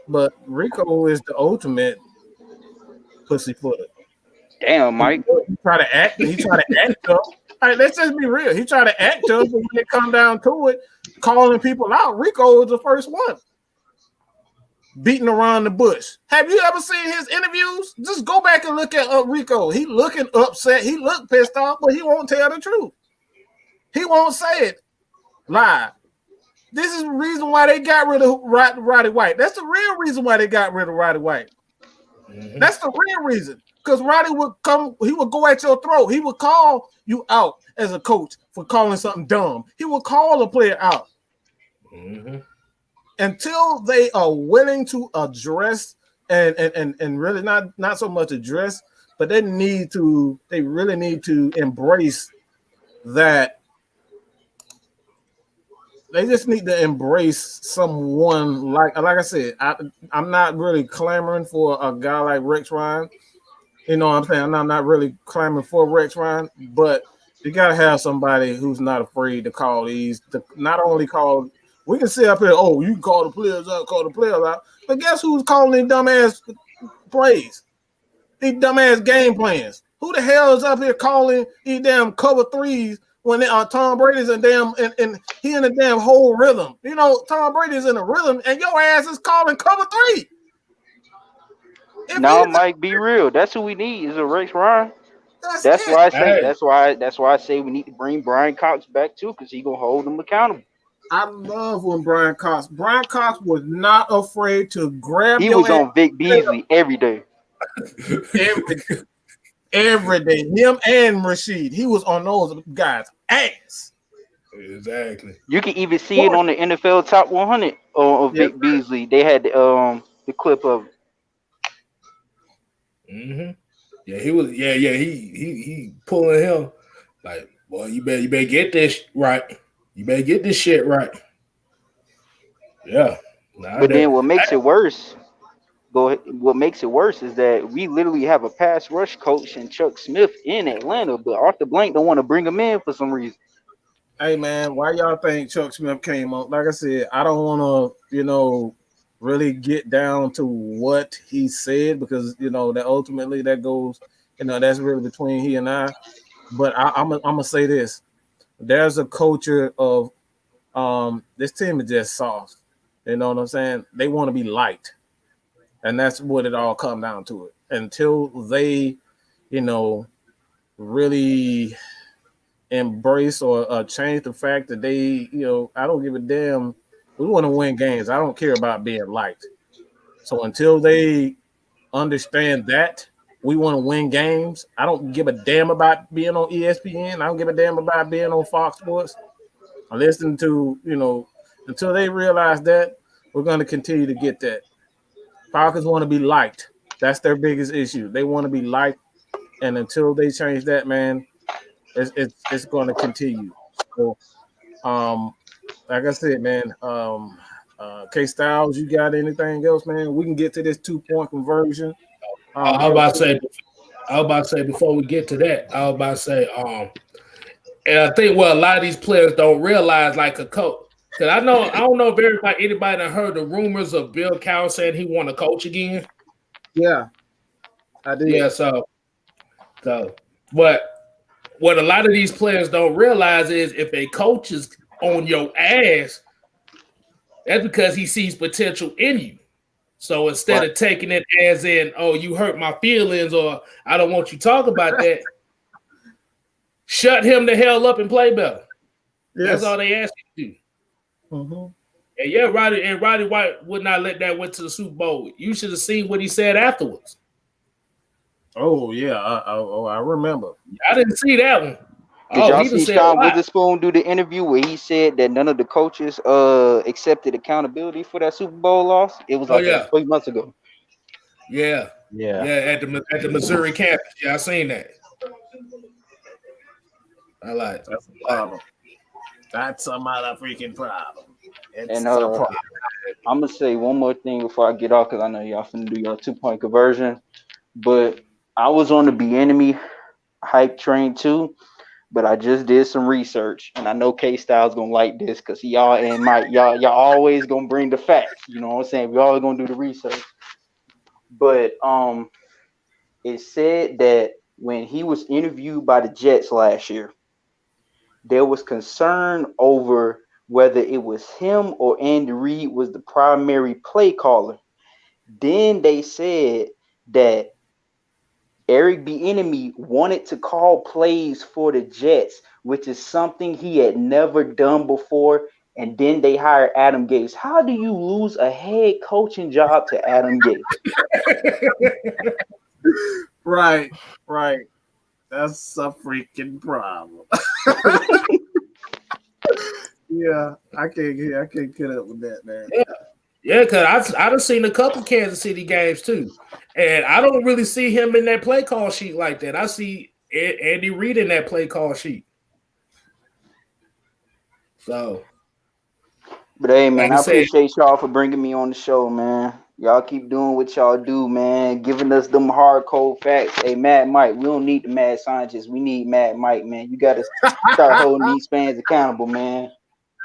but Rico is the ultimate pussyfooter. Damn, Mike. He try to act tough. All right, let's just be real. He tried to act tough, but when it come down to it, calling people out, Rico was the first one. Beating around the bush. Have you ever seen his interviews? Just go back and look at Rico. He looking upset. He looked pissed off, but he won't tell the truth. He won't say it live. This is the reason why they got rid of Roddy White. That's the real reason why they got rid of Roddy White. That's the real reason. Because Roddy would come, he would go at your throat. He would call you out as a coach for calling something dumb. He would call a player out. Until they are willing to address and really not so much address, but they really need to embrace that. They just need to embrace someone like I said, I'm not really clamoring for a guy like Rex Ryan. You know what I'm saying? I'm not really clamoring for Rex Ryan, but you got to have somebody who's not afraid to call these, not only call. We can sit up here, you can call the players out, but guess who's calling these dumbass plays? These dumbass game plans. Who the hell is up here calling these damn cover threes when they are Tom Brady's and he in a damn whole rhythm? You know, Tom Brady's in a rhythm and your ass is calling cover three. No, Mike, be real. That's who we need is a Rex Ryan. That's why I say we need to bring Brian Cox back too, because he gonna hold them accountable. I love when Brian Cox was not afraid to grab. He was on Vic Beasley every day. Every day. Him and Rashid. He was on those guys' ass. Exactly. You can even see it on the NFL Top 100 of Vic Beasley. They had the clip of it. Yeah, he was. Yeah. He pulling him like, well, you better get this right. You better get this shit right. Yeah. But then what makes it worse? What makes it worse is that we literally have a pass rush coach and Chuck Smith in Atlanta, but Arthur Blank don't want to bring him in for some reason. Hey man, why y'all think Chuck Smith came up? Like I said, I don't want to, really get down to what he said because that ultimately that goes, that's really between he and I. But I'm gonna say this: there's a culture of this team is just soft. You know what I'm saying? They want to be liked. And that's what it all comes down to it. Until they, really embrace or change the fact that they, I don't give a damn. We want to win games. I don't care about being liked. So until they understand that we want to win games, I don't give a damn about being on ESPN. I don't give a damn about being on Fox Sports. I listen to, until they realize that, we're going to continue to get that. Falcons want to be liked. That's their biggest issue. They want to be liked, and until they change that, man, it's going to continue. So, like I said, man, K Styles, you got anything else, man? We can get to this 2-point conversion. I was about to say before we get to that, and I think what a lot of these players don't realize, like a coach. Because I don't know if anybody done heard the rumors of Bill Cowher saying he want to coach again. Yeah, I did. Yeah, so but what a lot of these players don't realize is if a coach is on your ass, that's because he sees potential in you. So instead of taking it as in, oh, you hurt my feelings or I don't want you to talk about that, shut him the hell up and play better. Yes. That's all they ask you to do. Mm-hmm. And Roddy White would not let that went to the Super Bowl. You should have seen what he said afterwards. Oh yeah, I remember. I didn't see that one. Did y'all see Sean Witherspoon do the interview where he said that none of the coaches accepted accountability for that Super Bowl loss? It was like 3 months ago. Yeah, at the Missouri campus. Yeah, I seen that. I like it. That's a problem. That's some other freaking problem. And I'm gonna say one more thing before I get off because I know y'all finna do your 2-point conversion. But I was on the Bieniemy hype train too. But I just did some research, and I know K Styles gonna like this because y'all always gonna bring the facts. You know what I'm saying? We always gonna do the research. But it said that when he was interviewed by the Jets last year, there was concern over whether it was him or Andy Reid was the primary play caller. Then they said that Eric Bieniemy wanted to call plays for the Jets, which is something he had never done before. And then they hired Adam Gase. How do you lose a head coaching job to Adam Gase? Right. That's a freaking problem. Yeah, I can't get up with that, man. Yeah, because I've seen a couple Kansas City games too, and I don't really see him in that play call sheet like that. I see Andy Reid in that play call sheet. So, but hey, man, I appreciate y'all for bringing me on the show, man. Y'all keep doing what y'all do, man. Giving us them hard cold facts. Hey, Mad Mike, we don't need the mad scientists. We need Mad Mike, man. You got to start holding these fans accountable, man.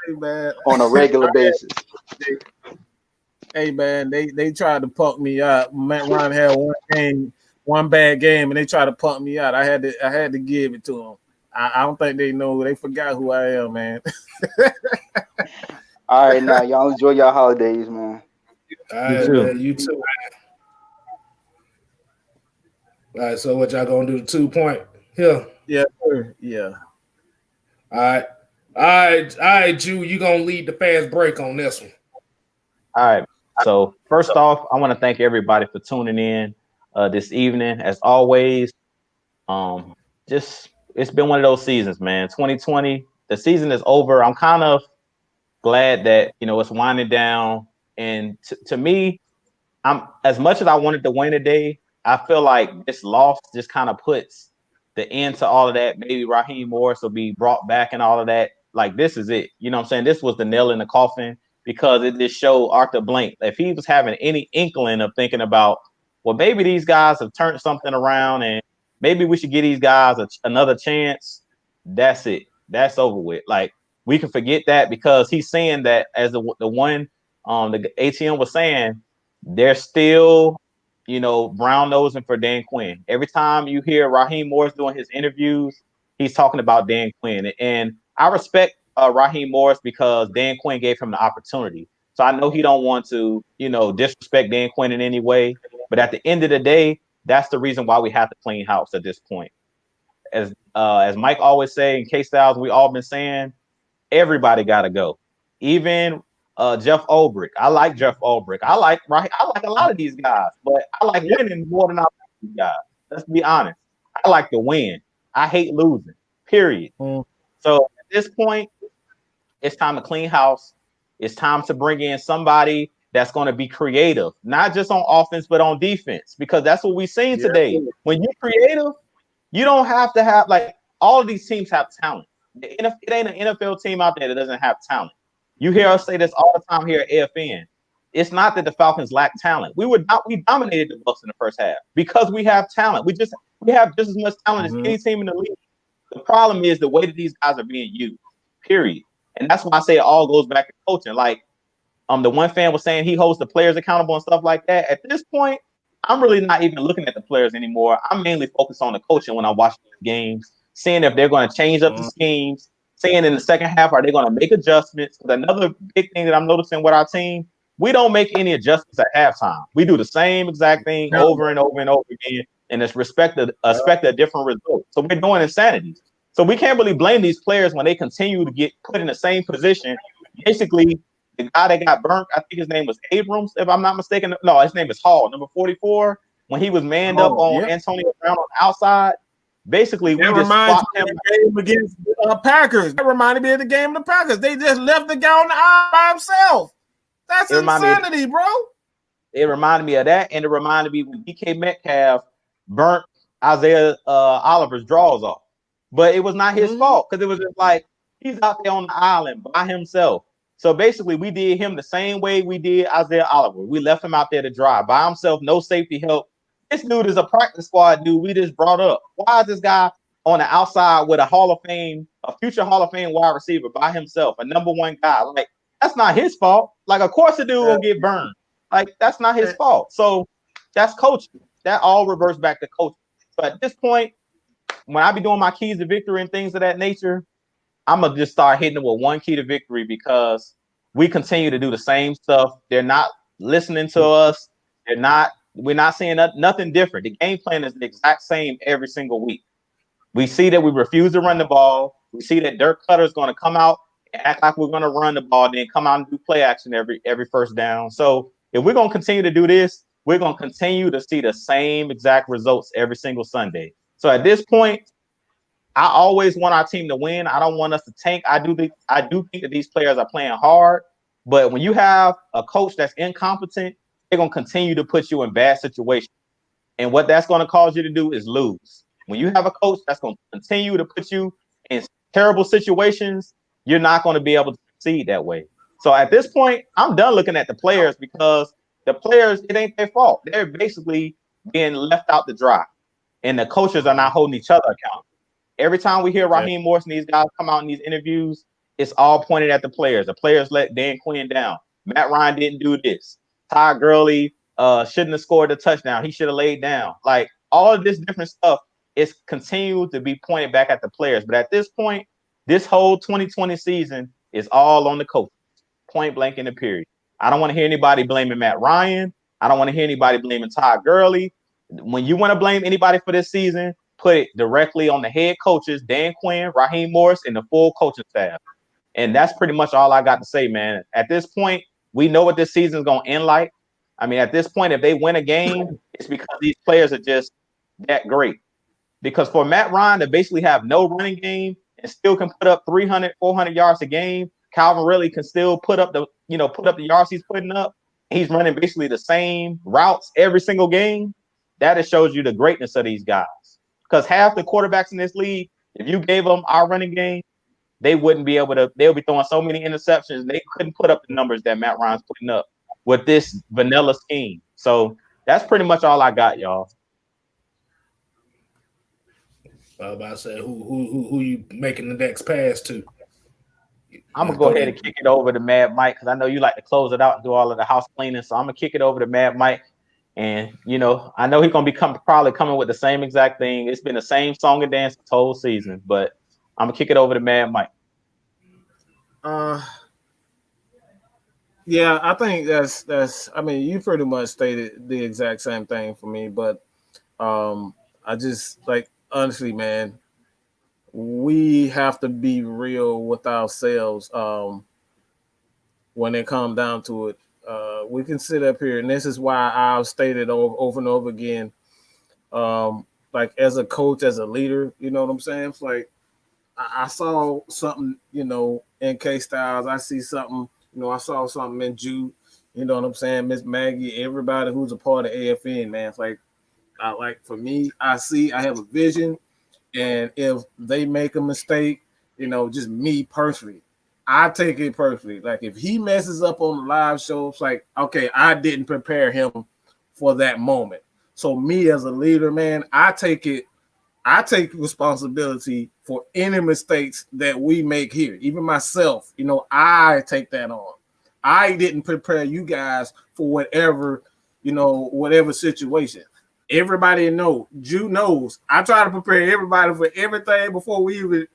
Hey, man. On a regular basis. Hey, man, they tried to punk me out. Matt Ryan had one bad game, and they tried to punk me out. I had to give it to them. I don't think they know. They forgot who I am, man. All right, now y'all enjoy your holidays, man. All right, man, you too. All right, so what y'all gonna do? The 2-point here? Yeah, sir. Yeah. All right, Jew, you gonna lead the fast break on this one. All right. So first off, I want to thank everybody for tuning in this evening. As always, it's been one of those seasons, man. 2020, the season is over. I'm kind of glad that it's winding down. And to me, I'm as much as I wanted to win today, I feel like this loss just kind of puts the end to all of that. Maybe Raheem Morris will be brought back and all of that. Like, this is it. You know what I'm saying? This was the nail in the coffin because it just showed Arthur Blank. If he was having any inkling of thinking about, well, maybe these guys have turned something around and maybe we should give these guys another chance, that's it. That's over with. Like, we can forget that because he's saying that as the one the ATM was saying, they're still, brown nosing for Dan Quinn. Every time you hear Raheem Morris doing his interviews, he's talking about Dan Quinn. And I respect Raheem Morris because Dan Quinn gave him the opportunity. So I know he don't want to, disrespect Dan Quinn in any way. But at the end of the day, that's the reason why we have to clean house at this point. As Mike always say, in K-Styles, we all been saying, everybody got to go. Even Jeff Ulbrich. I like Jeff Ulbrich. I like a lot of these guys, but I like winning more than I like these guys. Let's be honest. I like to win. I hate losing. Period. So at this point, it's time to clean house. It's time to bring in somebody that's going to be creative, not just on offense, but on defense, because that's what we've seen today. When you're creative, you don't have to have, like, all of these teams have talent. It ain't an NFL team out there that doesn't have talent. You hear us say this all the time here at AFN. It's not that the Falcons lack talent. We dominated the Bucs in the first half because we have talent. We have just as much talent as any team in the league. The problem is the way that these guys are being used, period. And that's why I say it all goes back to coaching. Like, the one fan was saying he holds the players accountable and stuff like that. At this point, I'm really not even looking at the players anymore. I'm mainly focused on the coaching when I watch these games, seeing if they're going to change up the schemes, seeing in the second half, are they going to make adjustments? Because another big thing that I'm noticing with our team, we don't make any adjustments at halftime. We do the same exact thing over and over and over again, and it's expect a different result. So we're doing insanities. So we can't really blame these players when they continue to get put in the same position. Basically, the guy that got burnt, I think his name was Abrams, if I'm not mistaken. No, his name is Hall, number 44. When he was manned up on Antonio Brown on the outside, basically we just swapped him. Game against Packers. That reminded me of the game of the Packers. They just left the guy on the aisle by himself. That's insanity, bro. It reminded me of that, and it reminded me when DK Metcalf burnt Isaiah Oliver's draws off. But it was not his fault, because it was just like he's out there on the island by himself. So basically, we did him the same way we did Isaiah Oliver. We left him out there to dry by himself, no safety help. This dude is a practice squad dude we just brought up. Why is this guy on the outside with a future Hall of Fame wide receiver by himself, a number one guy? Like, that's not his fault. Like, of course the dude will get burned. Like, that's not his fault. So that's coaching. That all reverts back to coaching. So at this point, when I be doing my keys to victory and things of that nature, I'm going to just start hitting them with one key to victory, because we continue to do the same stuff. They're not listening to us. We're not seeing nothing different. The game plan is the exact same every single week. We see that we refuse to run the ball. We see that Dirk Cutter is going to come out and act like we're going to run the ball, then come out and do play action every first down. So if we're going to continue to do this, we're going to continue to see the same exact results every single Sunday. So at this point, I always want our team to win. I don't want us to tank. I do think that these players are playing hard, but when you have a coach that's incompetent, they're going to continue to put you in bad situations. And what that's going to cause you to do is lose. When you have a coach that's going to continue to put you in terrible situations, you're not going to be able to succeed that way. So at this point, I'm done looking at the players, because the players, it ain't their fault. They're basically being left out to dry, and the coaches are not holding each other accountable. Every time we hear Raheem Morris and these guys come out in these interviews, it's all pointed at the players. The players let Dan Quinn down. Matt Ryan didn't do this. Todd Gurley shouldn't have scored a touchdown. He should have laid down. Like, all of this different stuff is continued to be pointed back at the players. But at this point, this whole 2020 season is all on the coach, point blank in the period. I don't want to hear anybody blaming Matt Ryan. I don't want to hear anybody blaming Todd Gurley. When you want to blame anybody for this season, put it directly on the head coaches, Dan Quinn, Raheem Morris, and the full coaching staff. And that's pretty much all I got to say, man. At this point, we know what this season is going to end like. I mean, at this point, if they win a game, it's because these players are just that great. Because for Matt Ryan to basically have no running game and still can put up 300, 400 yards a game, Calvin Ridley can still put up the yards he's putting up. He's running basically the same routes every single game. That just shows you the greatness of these guys. Because half the quarterbacks in this league, if you gave them our running game, they wouldn't be able to. They'll be throwing so many interceptions. They couldn't put up the numbers that Matt Ryan's putting up with this vanilla scheme. So that's pretty much all I got, y'all. I was about to say, who you making the next pass to? I'm going to go ahead and kick it over to Mad Mike, because I know you like to close it out and do all of the house cleaning. So I'm going to kick it over to Mad Mike. And, I know he's going to be probably coming with the same exact thing. It's been the same song and dance this whole season, but I'm going to kick it over to Mad Mike. Yeah, I think that's. I mean, you pretty much stated the exact same thing for me, but I just like honestly, man, we have to be real with ourselves. When it comes down to it, we can sit up here, and this is why I've stated over and over again. Like as a coach, as a leader, you know what I'm saying? It's like I saw something, in K Styles. I see something, I saw something in Jude. You know what I'm saying? Miss Maggie, everybody who's a part of AFN, man. It's like for me, I have a vision, and if they make a mistake, just me personally, I take it personally. Like if he messes up on the live show, it's like, okay, I didn't prepare him for that moment. So me as a leader, man, I take responsibility for any mistakes that we make here. Even myself, I take that on. I didn't prepare you guys for whatever situation. Everybody knows. I try to prepare everybody for everything before we even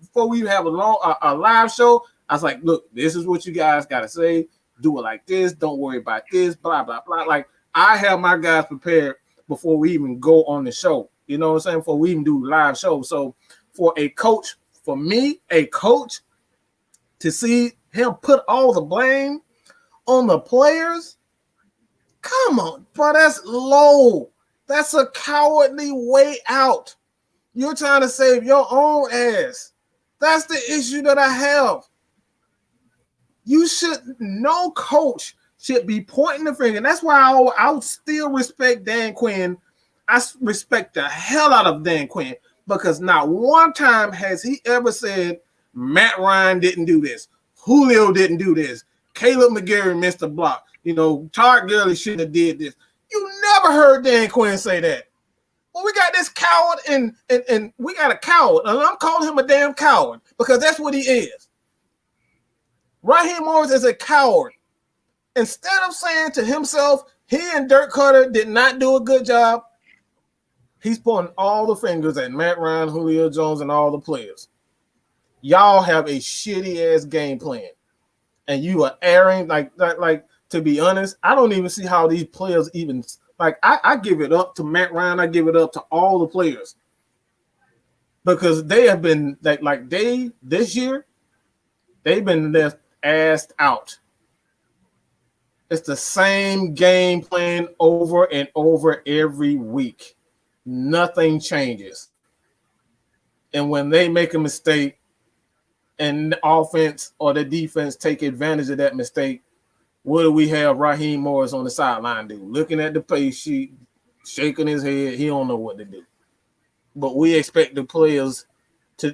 have a live show. I was like, look, this is what you guys gotta say. Do it like this. Don't worry about this. Blah blah blah. Like I have my guys prepared before we even go on the show. You know what I'm saying? Before we even do live shows. So for me, a coach, to see him put all the blame on the players, come on, bro, that's low. That's a cowardly way out. You're trying to save your own ass. That's the issue that I have. No coach should be pointing the finger. And that's why I still respect Dan Quinn. I respect the hell out of Dan Quinn because not one time has he ever said Matt Ryan didn't do this. Julio didn't do this. Caleb McGarry missed a block. Todd Gurley shouldn't have did this. You never heard Dan Quinn say that. Well, we got this coward and we got a coward. And I'm calling him a damn coward because that's what he is. Raheem Morris is a coward. Instead of saying to himself, he and Dirk Carter did not do a good job, he's pointing all the fingers at Matt Ryan, Julio Jones, and all the players. Y'all have a shitty-ass game plan. And you are erring. Like, to be honest, I don't even see how these players even – I give it up to Matt Ryan. I give it up to all the players. Because they have been – this year, they've been left assed out. It's the same game plan over and over every week. Nothing changes. And when they make a mistake and the offense or the defense take advantage of that mistake, what do we have Raheem Morris on the sideline do? Looking at the play sheet, shaking his head. He don't know what to do. But we expect the players to,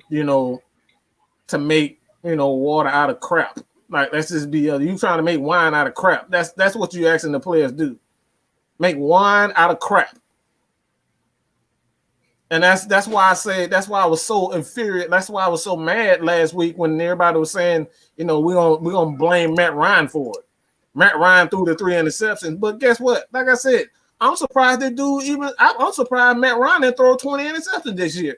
to make, water out of crap. Like, let's just be you trying to make wine out of crap. That's what you asking the players do. Make wine out of crap. And that's why I was so infuriated. That's why I was so mad last week when everybody was saying, we're gonna blame Matt Ryan for it. Matt Ryan threw the 3 interceptions. But guess what? Like I said, I'm surprised I'm surprised Matt Ryan didn't throw 20 interceptions this year.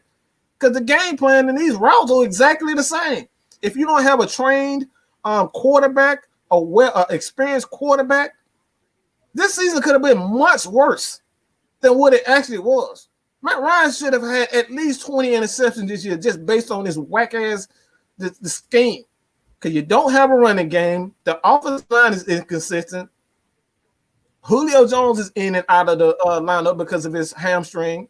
Because the game plan and these routes are exactly the same. If you don't have a trained quarterback, a experienced quarterback, this season could have been much worse than what it actually was. Matt Ryan should have had at least 20 interceptions this year just based on this whack-ass the scheme. Because you don't have a running game. The offensive line is inconsistent. Julio Jones is in and out of the lineup because of his hamstring.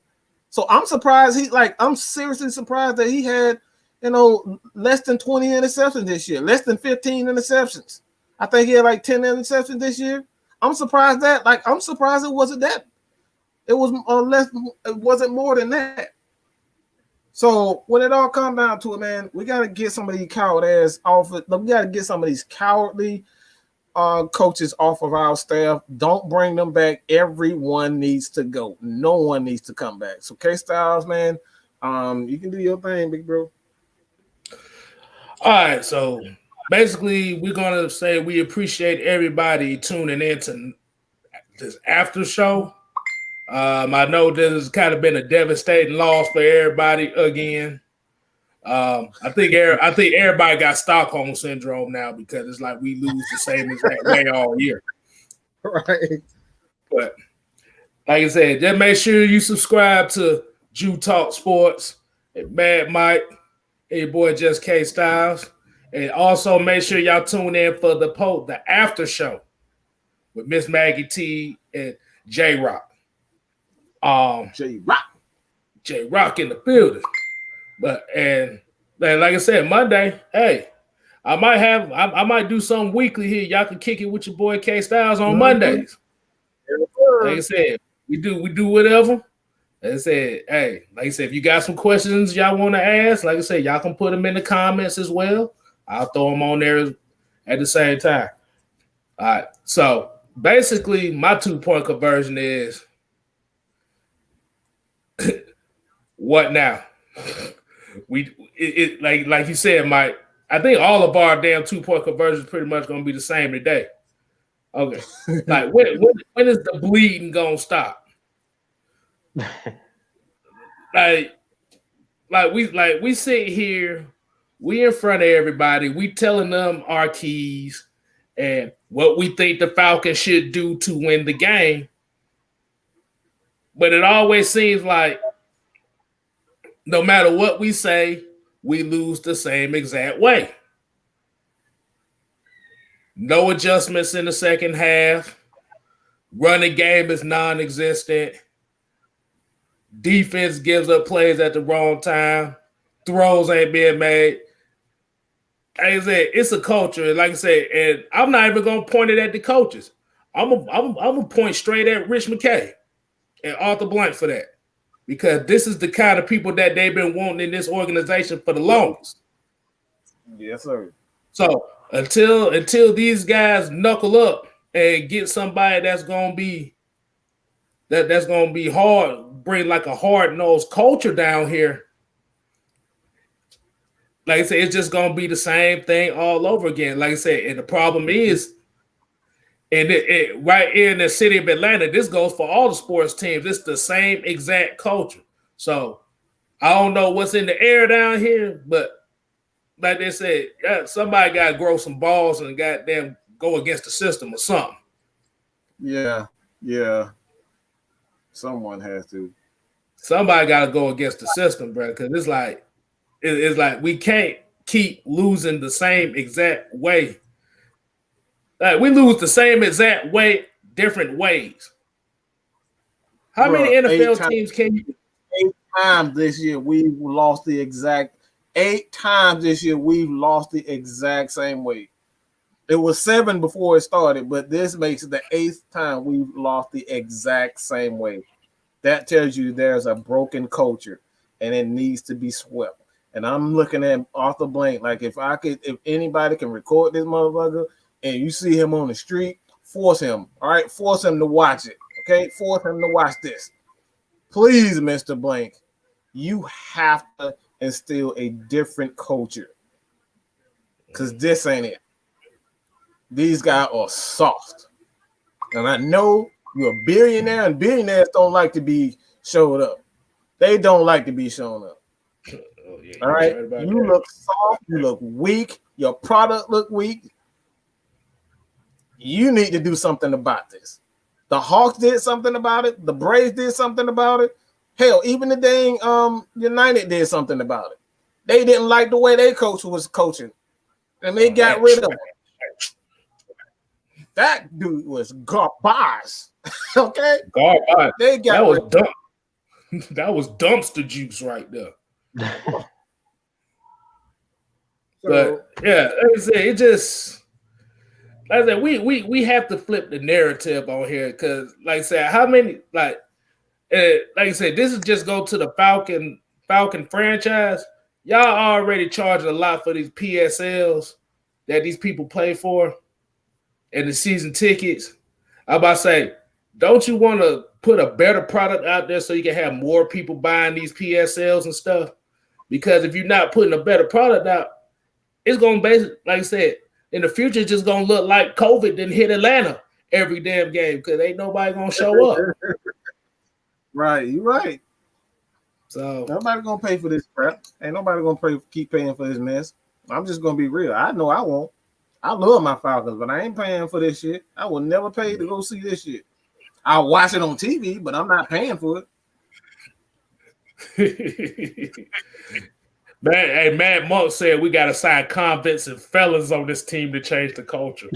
So I'm surprised I'm seriously surprised that he had, less than 20 interceptions this year, less than 15 interceptions. I think he had 10 interceptions this year. I'm surprised I'm surprised it wasn't that. It was less. It wasn't more than that. So when it all comes down to it, man, we got to get some of these coward ass off. We got to get some of these cowardly coaches off of our staff. Don't bring them back. Everyone needs to go. No one needs to come back. So K Styles, man, you can do your thing, big bro. All right. So basically, we're gonna say we appreciate everybody tuning in to this after show. I know this has kind of been a devastating loss for everybody again. I think everybody got Stockholm syndrome now because it's like we lose the same exact way all year. Right. But like I said, just make sure you subscribe to Jew Talk Sports and Mad Mike and your boy Just K Styles. And also make sure y'all tune in for the after show with Miss Maggie T and J Rock. J Rock in the building. But and like I said, Monday, hey, I might do something weekly here. Y'all can kick it with your boy K Styles on Mondays. Like I said, we do whatever. Like I said, hey, like I said, if you got some questions y'all want to ask, like I said, y'all can put them in the comments as well. I'll throw them on there at the same time. All right. So basically, my 2-point conversion is what now? Like you said, Mike. I think all of our damn 2-point conversions pretty much gonna be the same today. Okay. Like when is the bleeding gonna stop? like we sit here, we in front of everybody, we telling them our keys and what we think the Falcons should do to win the game. But it always seems like no matter what we say, we lose the same exact way. No adjustments in the second half. Running game is non-existent. Defense gives up plays at the wrong time. Throws ain't being made. Like I said, it's a culture. Like I said, and I'm not even gonna point it at the coaches. I'm gonna point straight at Rich McKay and Arthur Blank for that. Because this is the kind of people that they've been wanting in this organization for the longest. Yes, sir. So until these guys knuckle up and get somebody that's gonna be hard, bring like a hard-nosed culture down here. Like I said, it's just gonna be the same thing all over again. Like I said, and the problem is, and right here in the city of Atlanta, this goes for all the sports teams. It's the same exact culture. So I don't know what's in the air down here, but like they said, somebody got to grow some balls and goddamn go against the system or something. Yeah. Someone has to. Somebody got to go against the system, bro, because it's like we can't keep losing the same exact way. Like we lose the same exact way, different ways. How many NFL teams can you? 8 times this year we've lost the exact 8 times this year we've lost the exact same way. It was 7 before it started, but this makes it the 8th time we've lost the exact same way. That tells you there's a broken culture and it needs to be swept. And I'm looking at Arthur Blank like if anybody can record this motherfucker and you see him on the street, force him. All right, force him to watch it. Okay, force him to watch this. Please, Mr. Blank, you have to instill a different culture because this ain't it. These guys are soft. And I know you're a billionaire, and billionaires don't like to be showed up. They don't like to be shown up. Oh, yeah, all right? You look soft. You look weak. Your product look weak. You need to do something about this. The Hawks did something about it. The Braves did something about it. Hell, even the dang United did something about it. They didn't like the way their coach was coaching, and they got rid of him. That dude was garbage. Okay, garbage. They got that was dumb. That was dumpster juice right there. But yeah, like I said, it just. Like I said, we have to flip the narrative on here because, like I said, how many like I said, this is just go to the Falcon franchise. Y'all already charging a lot for these PSLs that these people pay for and the season tickets. I'm about to say, don't you want to put a better product out there so you can have more people buying these PSLs and stuff? Because if you're not putting a better product out, it's going to basically, like I said, in the future, it's just going to look like COVID didn't hit Atlanta every damn game because ain't nobody going to show up. Right, you're right. So nobody gonna pay for this crap. Ain't nobody gonna keep paying for this mess. I'm just gonna be real. I know I won't. I love my Falcons, but I ain't paying for this shit. I will never pay to go see this shit. I'll watch it on TV, but I'm not paying for it. Man, hey, Matt Monk said we got to sign convicts and felons on this team to change the culture.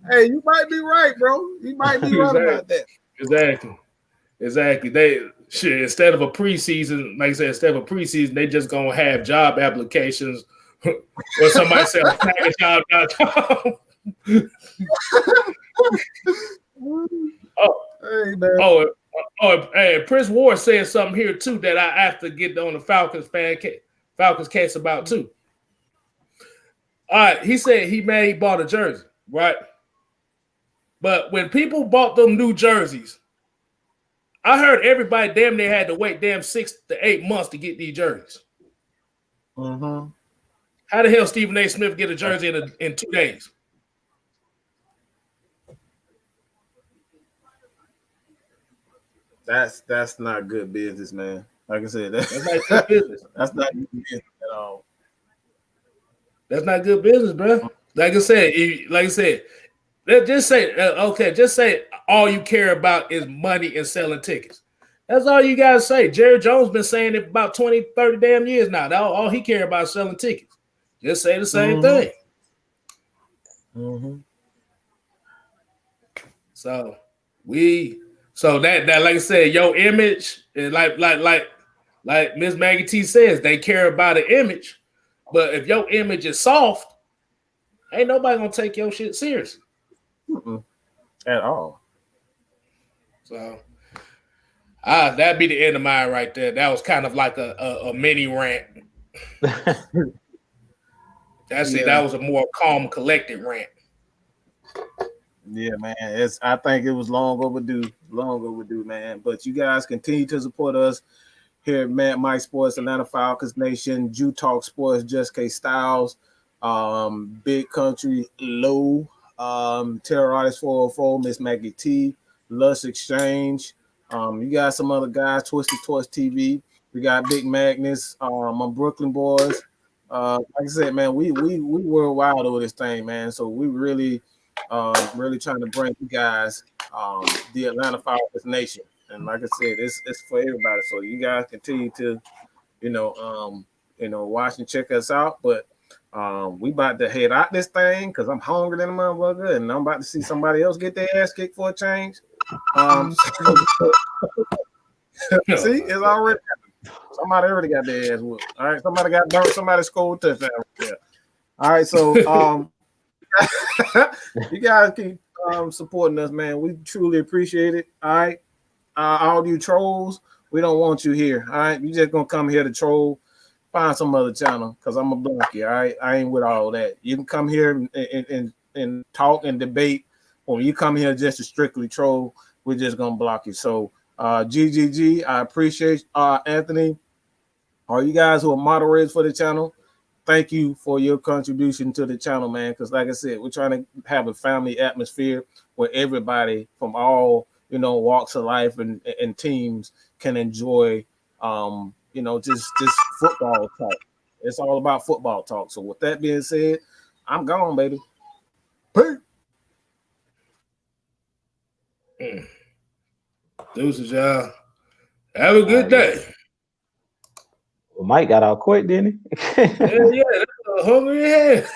Hey, you might be right, bro. You might be right about that. Exactly. They shit, instead of a preseason, like I said, they just gonna have job applications or somebody said package Hey, man. Hey, Prince Ward said something here too that I have to get on the Falcons case about too. All right, he said he bought a jersey, right? But when people bought them new jerseys, I heard everybody damn near had to wait 6 to 8 months to get these jerseys. Mm-hmm. How the hell Stephen A. Smith get a jersey in 2 days? That's not good business, man. Like I said, that's not good business. That's not good business at all. That's not good business, bro. Like I said, just say all you care about is money and selling tickets. That's all you gotta say. Jerry Jones been saying it about 20, 30 damn years now. All he care about is selling tickets. Just say the same thing. Mm-hmm. So that like I said, your image is like Miss Maggie T says, they care about an image, but if your image is soft, ain't nobody gonna take your shit seriously. At all. So that'd be the end of mine right there. That was kind of like a mini rant. That was a more calm, collected rant. Yeah, man. I think it was long overdue, man. But you guys continue to support us here at Mad Mike Sports, Atlanta Falcons Nation, Jew Talk Sports, Just K Styles, Big Country Low, Terror Artist 404, Miss Maggie T, Lush Exchange. You got some other guys, Twisted Torch TV. We got Big Magnus, my Brooklyn boys. Like I said, man, we worldwide over this thing, man. So we really trying to bring you guys the Atlanta Falcons Nation. And like I said, it's for everybody. So you guys continue to, watch and check us out. But we about to head out this thing because I'm hungry than a motherfucker, and I'm about to see somebody else get their ass kicked for a change. See, it's already happened. Somebody already got their ass whooped. All right, somebody got burnt. Somebody scored touchdown. Yeah. All right, so you guys keep supporting us, man. We truly appreciate it. All right, all you trolls, we don't want you here. All right, you just gonna come here to troll. Find some other channel because I'm a block you. All right, I ain't with all that. You can come here and talk and debate, or you come here just to strictly troll. We're just gonna block you. So, GGG, I appreciate Anthony. All you guys who are moderators for the channel, thank you for your contribution to the channel, man. Because like I said, we're trying to have a family atmosphere where everybody from all walks of life and teams can enjoy just football talk. It's all about football talk. So with that being said, I'm gone, baby. Peace. Deuces, y'all. Have a good day. Well, Mike got out quick, didn't he? Yeah, that's a hungry head.